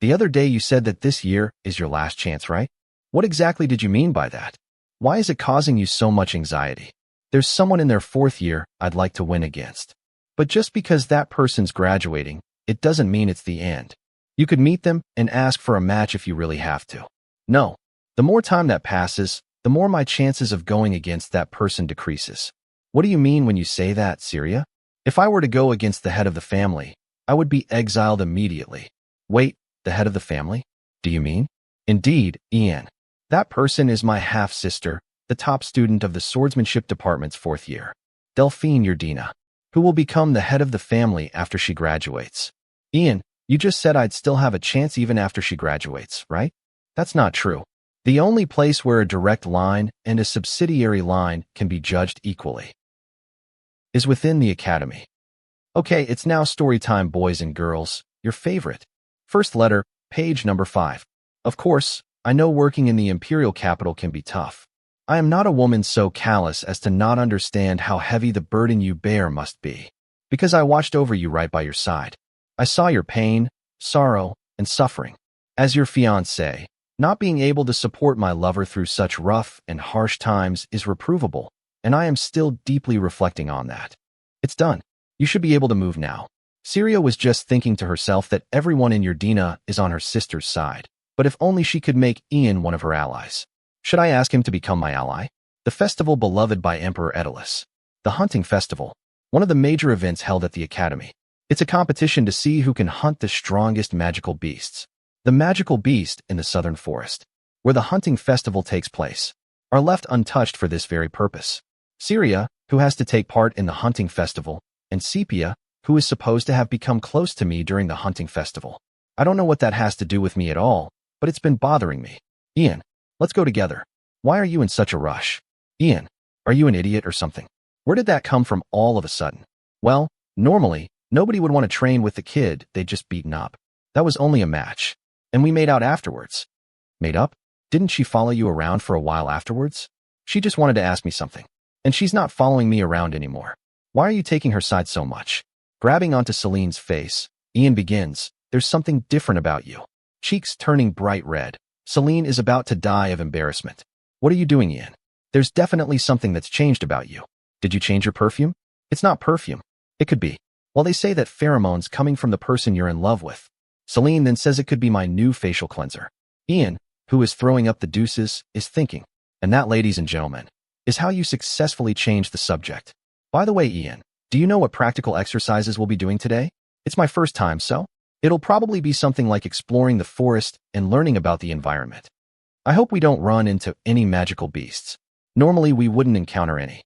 [SPEAKER 1] The other day you said that this year is your last chance, right? What exactly did you mean by that? Why is it causing you so much anxiety? There's someone in their 4th year I'd like to win against. But just because that person's graduating, it doesn't mean it's the end. You could meet them and ask for a match if you really have to. No, the more time that passes, the more my chances of going against that person decreases. What do you mean when you say that, Syria? If I were to go against the head of the family, I would be exiled immediately. Wait, the head of the family? Do you mean? Indeed, Ian. That person is my half-sister, the top student of the swordsmanship department's 4th year, Delphine Yerdina, who will become the head of the family after she graduates. Ian, you just said I'd still have a chance even after she graduates, right? That's not true. The only place where a direct line and a subsidiary line can be judged equally is within the academy. Okay, it's now story time, boys and girls. Your favorite. First letter, page number 5. Of course, I know working in the imperial capital can be tough. I am not a woman so callous as to not understand how heavy the burden you bear must be, because I watched over you right by your side. I saw your pain, sorrow, and suffering. As your fiancé, Not being able to support my lover through such rough and harsh times is reprovable, and I am still deeply reflecting on that. It's done. You should be able to move now. Syria was just thinking to herself that everyone in Yerdina is on her sister's side, but if only she could make Ian one of her allies. Should I ask him to become my ally? The festival beloved by Emperor Aeolus. The hunting festival. One of the major events held at the academy. It's a competition to see who can hunt the strongest magical beasts. The magical beast in the southern forest, where the hunting festival takes place, are left untouched for this very purpose. Syria, who has to take part in the hunting festival, and Sepia, who is supposed to have become close to me during the hunting festival. I don't know what that has to do with me at all, but it's been bothering me. Ian, let's go together. Why are you in such a rush? Ian, are you an idiot or something? Where did that come from all of a sudden? Well, normally, nobody would want to train with the kid they'd just beaten up. That was only a match. And we made out afterwards. Made up? Didn't she follow you around for a while afterwards? She just wanted to ask me something. And she's not following me around anymore. Why are you taking her side so much? Grabbing onto Celine's face, Ian begins, there's something different about you. Cheeks turning bright red. Celine is about to die of embarrassment. What are you doing, Ian? There's definitely something that's changed about you. Did you change your perfume? It's not perfume. It could be. Well, they say that pheromones coming from the person you're in love with. Celine then says it could be my new facial cleanser. Ian, who is throwing up the deuces, is thinking. And that, ladies and gentlemen, is how you successfully change the subject. By the way, Ian, do you know what practical exercises we'll be doing today? It's my first time, so it'll probably be something like exploring the forest and learning about the environment. I hope we don't run into any magical beasts. Normally, we wouldn't encounter any.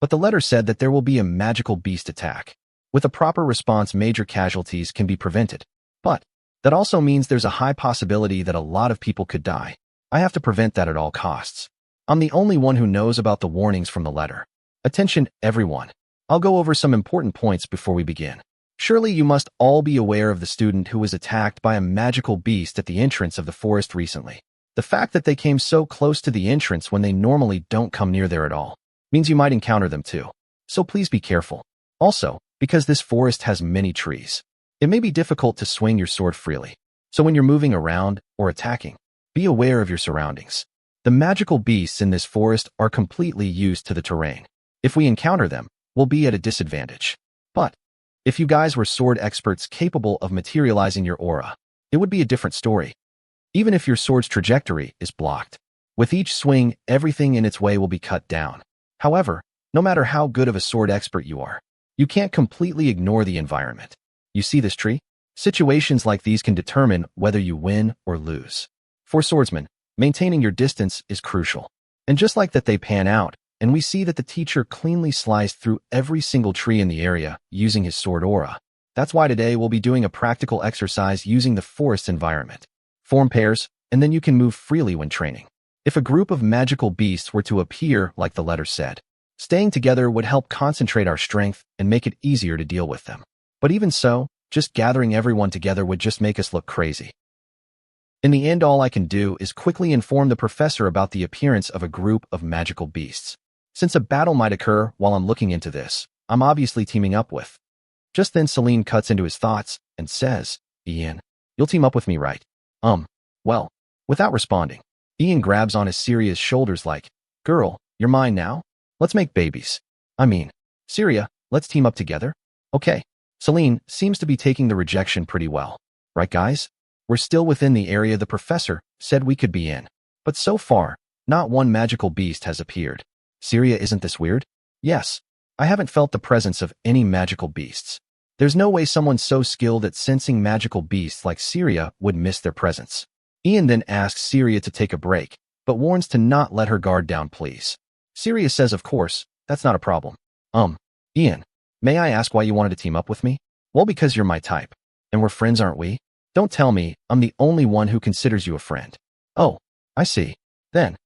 [SPEAKER 1] But the letter said that there will be a magical beast attack. With a proper response, major casualties can be prevented. But that also means there's a high possibility that a lot of people could die. I have to prevent that at all costs. I'm the only one who knows about the warnings from the letter. Attention, everyone. I'll go over some important points before we begin. Surely you must all be aware of the student who was attacked by a magical beast at the entrance of the forest recently. The fact that they came so close to the entrance when they normally don't come near there at all means you might encounter them too. So please be careful. Also, because this forest has many trees, it may be difficult to swing your sword freely. So when you're moving around or attacking, be aware of your surroundings. The magical beasts in this forest are completely used to the terrain. If we encounter them, we'll be at a disadvantage. But if you guys were sword experts capable of materializing your aura, it would be a different story. Even if your sword's trajectory is blocked, with each swing, everything in its way will be cut down. However, no matter how good of a sword expert you are, you can't completely ignore the environment. You see this tree? Situations like these can determine whether you win or lose. For swordsmen, maintaining your distance is crucial. And just like that, they pan out, and we see that the teacher cleanly sliced through every single tree in the area using his sword aura. That's why today we'll be doing a practical exercise using the forest environment. Form pairs, and then you can move freely when training. If a group of magical beasts were to appear like the letter said, staying together would help concentrate our strength and make it easier to deal with them. But even so, just gathering everyone together would just make us look crazy. In the end, all I can do is quickly inform the professor about the appearance of a group of magical beasts. Since a battle might occur while I'm looking into this, I'm obviously teaming up with. Just then Celine cuts into his thoughts and says, Ian, you'll team up with me, right? Well, without responding, Ian grabs on his Syria's shoulders like, girl, you're mine now? Let's make babies. Syria, let's team up together? Okay. Celine seems to be taking the rejection pretty well. Right, guys? We're still within the area the professor said we could be in. But so far, not one magical beast has appeared. Syria, isn't this weird? Yes. I haven't felt the presence of any magical beasts. There's no way someone so skilled at sensing magical beasts like Syria would miss their presence. Ian then asks Syria to take a break, but warns to not let her guard down, please. Syria says, of course, that's not a problem. Ian, may I ask why you wanted to team up with me? Well, because you're my type. And we're friends, aren't we? Don't tell me I'm the only one who considers you a friend. Oh, I see. Then,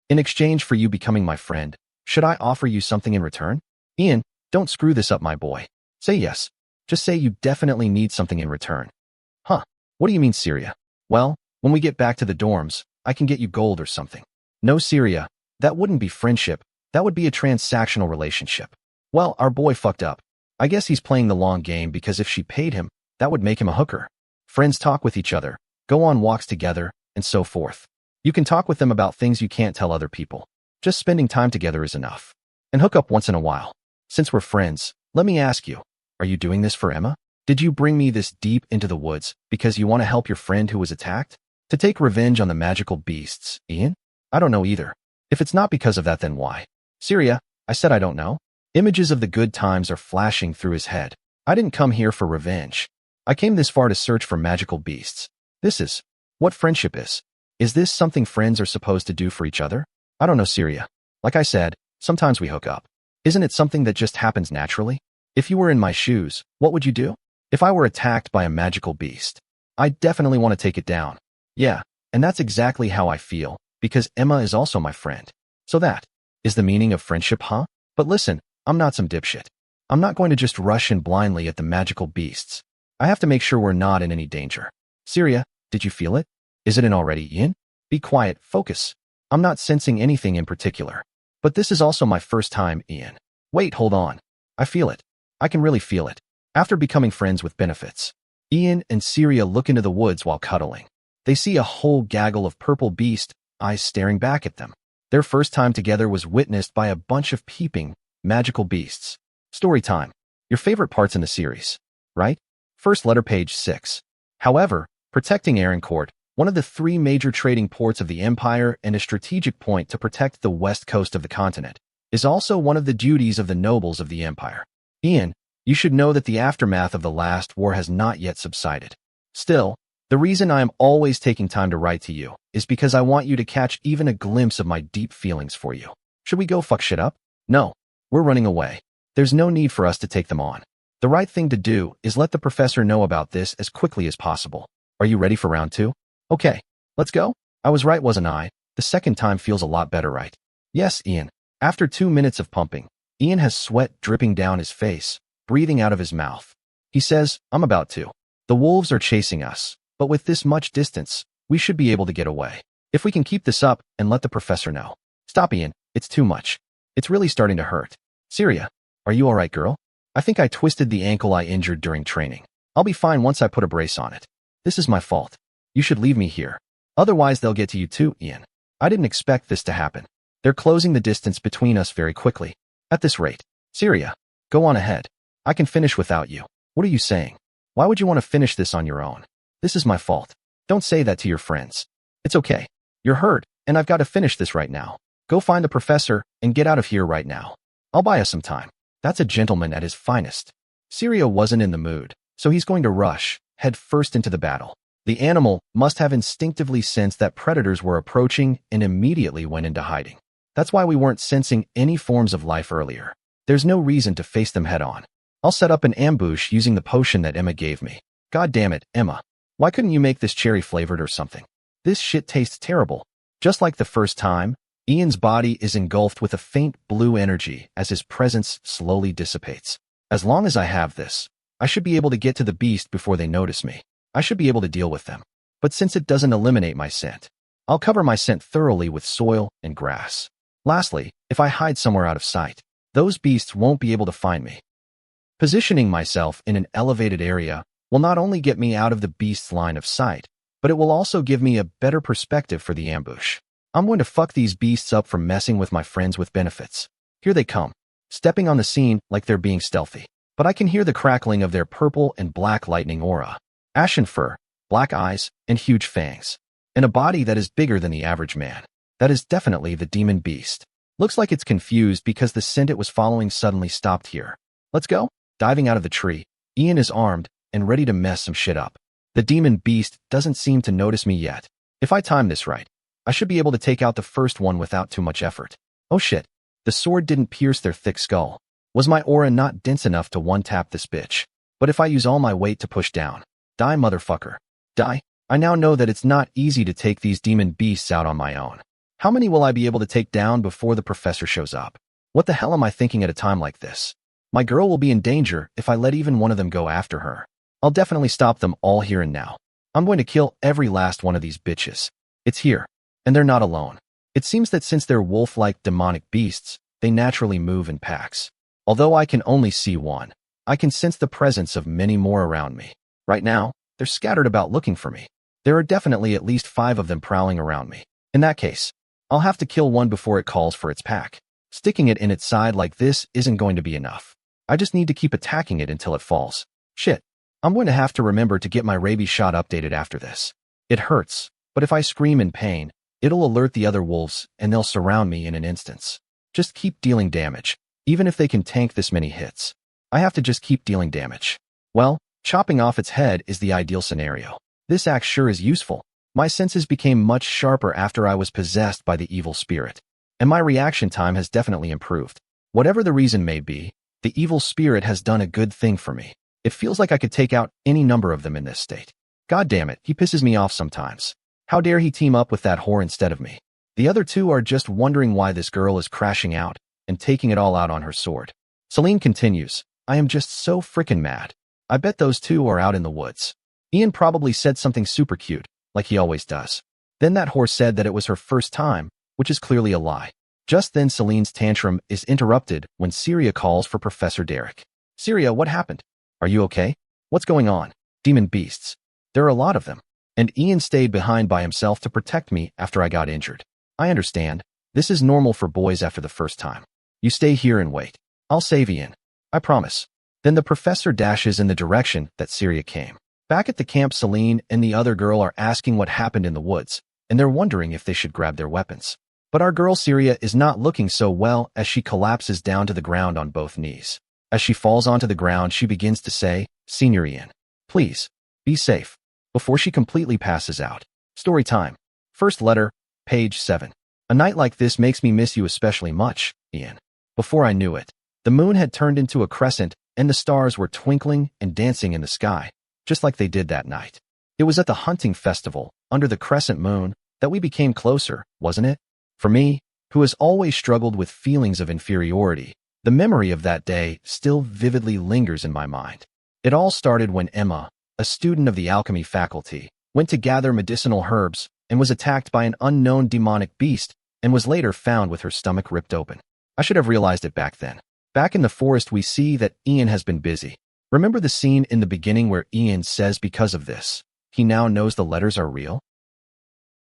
[SPEAKER 1] in exchange for you becoming my friend, should I offer you something in return? Ian, don't screw this up, my boy. Say yes. Just say you definitely need something in return. Huh? What do you mean, Syria? Well, when we get back to the dorms, I can get you gold or something. No, Syria, that wouldn't be friendship. That would be a transactional relationship. Well, our boy fucked up. I guess he's playing the long game because if she paid him, that would make him a hooker. Friends talk with each other, go on walks together, and so forth. You can talk with them about things you can't tell other people. Just spending time together is enough. And hook up once in a while. Since we're friends, let me ask you, are you doing this for Emma? Did you bring me this deep into the woods because you want to help your friend who was attacked? To take revenge on the magical beasts, Ian? I don't know either. If it's not because of that, then why? Syria, I said I don't know. Images of the good times are flashing through his head. I didn't come here for revenge. I came this far to search for magical beasts. This is what friendship is. Is this something friends are supposed to do for each other? I don't know, Syria. Like I said, sometimes we hook up. Isn't it something that just happens naturally? If you were in my shoes, what would you do? If I were attacked by a magical beast, I'd definitely want to take it down. Yeah, and that's exactly how I feel, because Emma is also my friend. So that is the meaning of friendship, huh? But listen, I'm not some dipshit. I'm not going to just rush in blindly at the magical beasts. I have to make sure we're not in any danger. Syria, did you feel it? Is it in already, Ian? Be quiet, focus. I'm not sensing anything in particular. But this is also my first time, Ian. Wait, hold on. I feel it. I can really feel it. After becoming friends with benefits, Ian and Syria look into the woods while cuddling. They see a whole gaggle of purple beast eyes staring back at them. Their first time together was witnessed by a bunch of peeping, magical beasts. Story time. Your favorite parts in the series, right? First letter, page 6. However, protecting Arancourt, one of the 3 major trading ports of the Empire and a strategic point to protect the west coast of the continent, is also one of the duties of the nobles of the Empire. Ian, you should know that the aftermath of the last war has not yet subsided. Still, the reason I am always taking time to write to you is because I want you to catch even a glimpse of my deep feelings for you. Should we go fuck shit up? No, we're running away. There's no need for us to take them on. The right thing to do is let the professor know about this as quickly as possible. Are you ready for round 2? Okay, let's go. I was right, wasn't I? The second time feels a lot better, right? Yes, Ian. After 2 minutes of pumping, Ian has sweat dripping down his face, breathing out of his mouth. He says, I'm about to. The wolves are chasing us, but with this much distance, we should be able to get away. If we can keep this up and let the professor know. Stop, Ian. It's too much. It's really starting to hurt. Syria, are you alright, girl? I think I twisted the ankle I injured during training. I'll be fine once I put a brace on it. This is my fault. You should leave me here. Otherwise they'll get to you too, Ian. I didn't expect this to happen. They're closing the distance between us very quickly. At this rate. Syria, go on ahead. I can finish without you. What are you saying? Why would you want to finish this on your own? This is my fault. Don't say that to your friends. It's okay. You're hurt, and I've got to finish this right now. Go find the professor and get out of here right now. I'll buy us some time. That's a gentleman at his finest. Syria wasn't in the mood, so he's going to rush, head first into the battle. The animal must have instinctively sensed that predators were approaching and immediately went into hiding. That's why we weren't sensing any forms of life earlier. There's no reason to face them head on. I'll set up an ambush using the potion that Emma gave me. God damn it, Emma. Why couldn't you make this cherry-flavored or something? This shit tastes terrible. Just like the first time, Ian's body is engulfed with a faint blue energy as his presence slowly dissipates. As long as I have this, I should be able to get to the beast before they notice me. I should be able to deal with them. But since it doesn't eliminate my scent, I'll cover my scent thoroughly with soil and grass. Lastly, if I hide somewhere out of sight, those beasts won't be able to find me. Positioning myself in an elevated area will not only get me out of the beast's line of sight, but it will also give me a better perspective for the ambush. I'm going to fuck these beasts up for messing with my friends with benefits. Here they come, stepping on the scene like they're being stealthy. But I can hear the crackling of their purple and black lightning aura. Ashen fur, black eyes, and huge fangs. And a body that is bigger than the average man. That is definitely the demon beast. Looks like it's confused because the scent it was following suddenly stopped here. Let's go. Diving out of the tree, Ian is armed and ready to mess some shit up. The demon beast doesn't seem to notice me yet. If I time this right, I should be able to take out the first one without too much effort. Oh shit. The sword didn't pierce their thick skull. Was my aura not dense enough to one-tap this bitch? But if I use all my weight to push down, die motherfucker. Die. I now know that it's not easy to take these demon beasts out on my own. How many will I be able to take down before the professor shows up? What the hell am I thinking at a time like this? My girl will be in danger if I let even one of them go after her. I'll definitely stop them all here and now. I'm going to kill every last one of these bitches. It's here. And they're not alone. It seems that since they're wolf-like demonic beasts, they naturally move in packs. Although I can only see one, I can sense the presence of many more around me. Right now, they're scattered about looking for me. There are definitely at least 5 of them prowling around me. In that case, I'll have to kill one before it calls for its pack. Sticking it in its side like this isn't going to be enough. I just need to keep attacking it until it falls. Shit. I'm going to have to remember to get my rabies shot updated after this. It hurts, but if I scream in pain, it'll alert the other wolves and they'll surround me in an instant. Just keep dealing damage, even if they can tank this many hits. I have to just keep dealing damage. Well, chopping off its head is the ideal scenario. This axe sure is useful. My senses became much sharper after I was possessed by the evil spirit, and my reaction time has definitely improved. Whatever the reason may be, the evil spirit has done a good thing for me. It feels like I could take out any number of them in this state. God damn it, he pisses me off sometimes. How dare he team up with that whore instead of me? The other two are just wondering why this girl is crashing out and taking it all out on her sword. Celine continues, I am just so frickin' mad. I bet those two are out in the woods. Ian probably said something super cute, like he always does. Then that whore said that it was her first time, which is clearly a lie. Just then Celine's tantrum is interrupted when Syria calls for Professor Derek. Syria, what happened? Are you okay? What's going on? Demon beasts. There are a lot of them. And Ian stayed behind by himself to protect me after I got injured. I understand. This is normal for boys after the first time. You stay here and wait. I'll save Ian. I promise. Then the professor dashes in the direction that Syria came. Back at the camp, Celine and the other girl are asking what happened in the woods, and they're wondering if they should grab their weapons. But our girl Syria is not looking so well as she collapses down to the ground on both knees. As she falls onto the ground, she begins to say, Senior Ian, please, be safe, before she completely passes out. Story time. First letter, page 7. A night like this makes me miss you especially much, Ian. Before I knew it, the moon had turned into a crescent and the stars were twinkling and dancing in the sky, just like they did that night. It was at the hunting festival, under the crescent moon, that we became closer, wasn't it? For me, who has always struggled with feelings of inferiority, the memory of that day still vividly lingers in my mind. It all started when Emma, a student of the alchemy faculty, went to gather medicinal herbs and was attacked by an unknown demonic beast and was later found with her stomach ripped open. I should have realized it back then. Back in the forest, we see that Ian has been busy. Remember the scene in the beginning where Ian says because of this, he now knows the letters are real?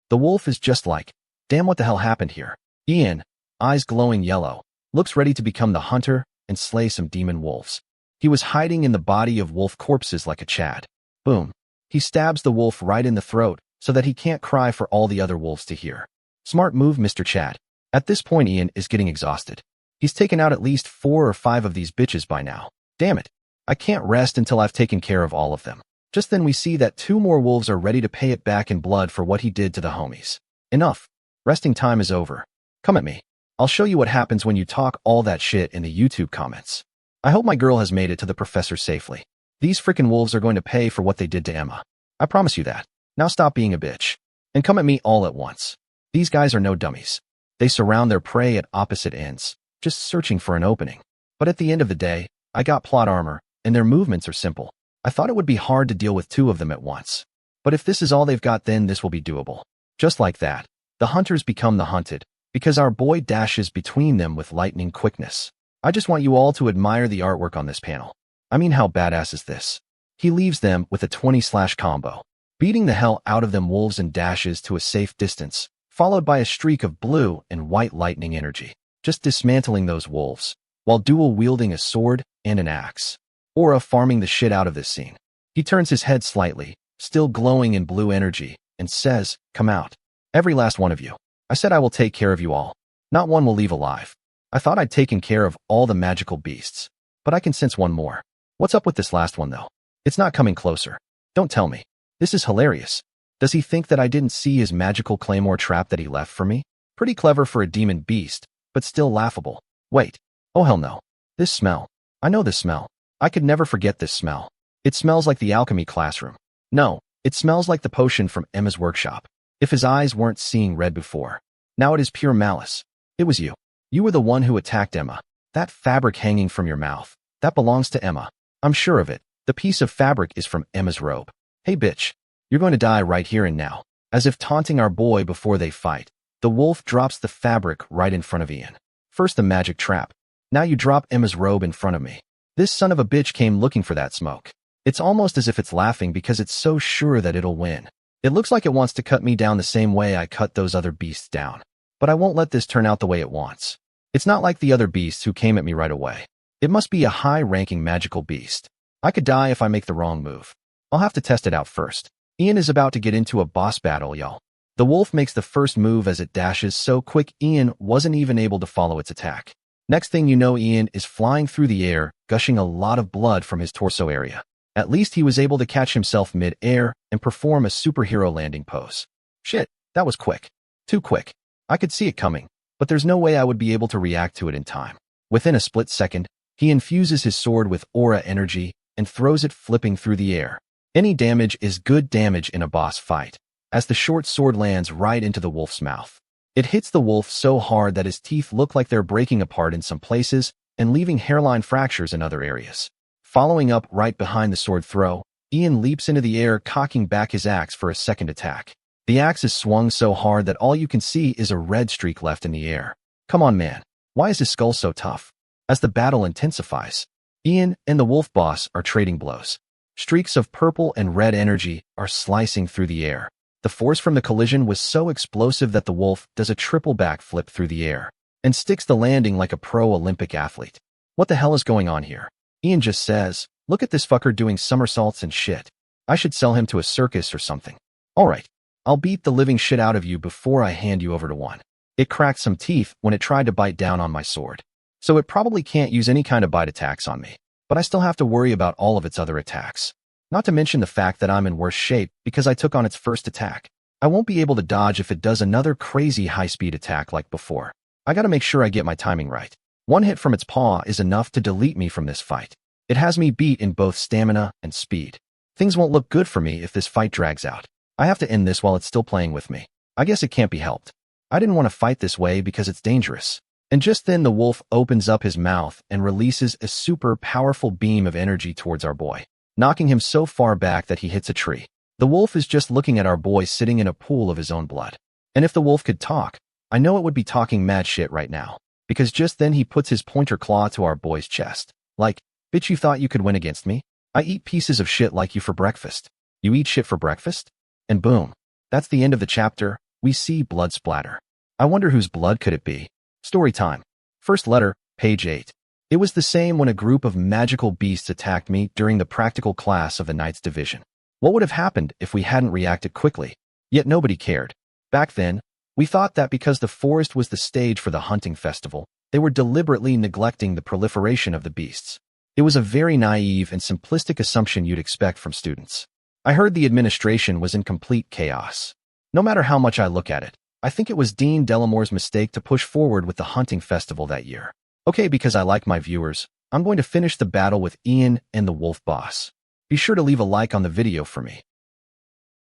[SPEAKER 1] The wolf is just like, damn, what the hell happened here? Ian, eyes glowing yellow, looks ready to become the hunter and slay some demon wolves. He was hiding in the body of wolf corpses like a Chad. Boom. He stabs the wolf right in the throat so that he can't cry for all the other wolves to hear. Smart move, Mr. Chad. At this point, Ian is getting exhausted. He's taken out at least 4 or 5 of these bitches by now. Damn it. I can't rest until I've taken care of all of them. Just then we see that 2 more wolves are ready to pay it back in blood for what he did to the homies. Enough. Resting time is over. Come at me. I'll show you what happens when you talk all that shit in the YouTube comments. I hope my girl has made it to the professor safely. These frickin' wolves are going to pay for what they did to Emma. I promise you that. Now stop being a bitch. And come at me all at once. These guys are no dummies. They surround their prey at opposite ends, just searching for an opening. But at the end of the day, I got plot armor, and their movements are simple. I thought it would be hard to deal with 2 of them at once. But if this is all they've got, then this will be doable. Just like that, the hunters become the hunted, because our boy dashes between them with lightning quickness. I just want you all to admire the artwork on this panel. I mean, how badass is this? He leaves them with a 20/ combo, beating the hell out of them wolves and dashes to a safe distance, followed by a streak of blue and white lightning energy, just dismantling those wolves, while dual wielding a sword and an axe. Aura farming the shit out of this scene. He turns his head slightly, still glowing in blue energy, and says, come out. Every last one of you. I said I will take care of you all. Not one will leave alive. I thought I'd taken care of all the magical beasts, but I can sense one more. What's up with this last one though? It's not coming closer. Don't tell me. This is hilarious. Does he think that I didn't see his magical claymore trap that he left for me? Pretty clever for a demon beast, but still laughable. Wait. Oh hell no. This smell. I know this smell. I could never forget this smell. It smells like the alchemy classroom. No, it smells like the potion from Emma's workshop. If his eyes weren't seeing red before, now it is pure malice. It was you. You were the one who attacked Emma. That fabric hanging from your mouth, that belongs to Emma. I'm sure of it. The piece of fabric is from Emma's robe. Hey bitch, you're going to die right here and now. As if taunting our boy before they fight, the wolf drops the fabric right in front of Ian. First the magic trap. Now you drop Emma's robe in front of me. This son of a bitch came looking for that smoke. It's almost as if it's laughing because it's so sure that it'll win. It looks like it wants to cut me down the same way I cut those other beasts down. But I won't let this turn out the way it wants. It's not like the other beasts who came at me right away. It must be a high-ranking magical beast. I could die if I make the wrong move. I'll have to test it out first. Ian is about to get into a boss battle, y'all. The wolf makes the first move as it dashes so quick Ian wasn't even able to follow its attack. Next thing you know, Ian is flying through the air, gushing a lot of blood from his torso area. At least he was able to catch himself mid-air and perform a superhero landing pose. Shit, that was quick. Too quick. I could see it coming, but there's no way I would be able to react to it in time. Within a split second, he infuses his sword with aura energy and throws it flipping through the air. Any damage is good damage in a boss fight, as the short sword lands right into the wolf's mouth. It hits the wolf so hard that his teeth look like they're breaking apart in some places and leaving hairline fractures in other areas. Following up right behind the sword throw, Ian leaps into the air, cocking back his axe for a second attack. The axe is swung so hard that all you can see is a red streak left in the air. Come on, man. Why is his skull so tough? As the battle intensifies, Ian and the wolf boss are trading blows. Streaks of purple and red energy are slicing through the air. The force from the collision was so explosive that the wolf does a triple backflip through the air and sticks the landing like a pro Olympic athlete. What the hell is going on here? Ian just says, look at this fucker doing somersaults and shit. I should sell him to a circus or something. Alright, I'll beat the living shit out of you before I hand you over to one. It cracked some teeth when it tried to bite down on my sword. So it probably can't use any kind of bite attacks on me, but I still have to worry about all of its other attacks. Not to mention the fact that I'm in worse shape because I took on its first attack. I won't be able to dodge if it does another crazy high-speed attack like before. I gotta make sure I get my timing right. One hit from its paw is enough to delete me from this fight. It has me beat in both stamina and speed. Things won't look good for me if this fight drags out. I have to end this while it's still playing with me. I guess it can't be helped. I didn't want to fight this way because it's dangerous. And just then the wolf opens up his mouth and releases a super powerful beam of energy towards our boy, knocking him so far back that he hits a tree. The wolf is just looking at our boy sitting in a pool of his own blood. And if the wolf could talk, I know it would be talking mad shit right now. Because just then he puts his pointer claw to our boy's chest. Like, bitch, you thought you could win against me? I eat pieces of shit like you for breakfast. You eat shit for breakfast? And boom. That's the end of the chapter. We see blood splatter. I wonder whose blood could it be? Story time. First letter, page 8. It was the same when a group of magical beasts attacked me during the practical class of the Knight's Division. What would have happened if we hadn't reacted quickly? Yet nobody cared. Back then, we thought that because the forest was the stage for the hunting festival, they were deliberately neglecting the proliferation of the beasts. It was a very naive and simplistic assumption you'd expect from students. I heard the administration was in complete chaos. No matter how much I look at it, I think it was Dean Delamore's mistake to push forward with the hunting festival that year. Okay, because I like my viewers, I'm going to finish the battle with Ian and the wolf boss. Be sure to leave a like on the video for me.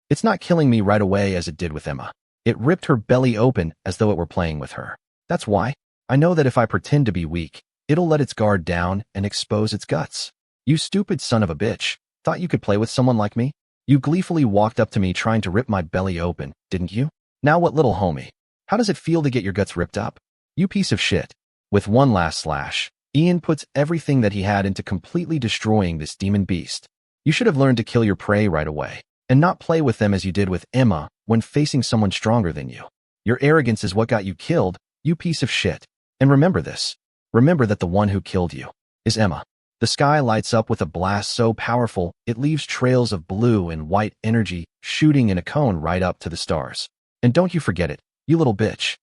[SPEAKER 1] It's not killing me right away as it did with Emma. It ripped her belly open as though it were playing with her. That's why. I know that if I pretend to be weak, it'll let its guard down and expose its guts. You stupid son of a bitch. Thought you could play with someone like me? You gleefully walked up to me trying to rip my belly open, didn't you? Now what, little homie? How does it feel to get your guts ripped up? You piece of shit. With one last slash, Ian puts everything that he had into completely destroying this demon beast. You should have learned to kill your prey right away, and not play with them as you did with Emma when facing someone stronger than you. Your arrogance is what got you killed, you piece of shit. And remember this. Remember that the one who killed you is Emma. The sky lights up with a blast so powerful, it leaves trails of blue and white energy shooting in a cone right up to the stars. And don't you forget it, you little bitch.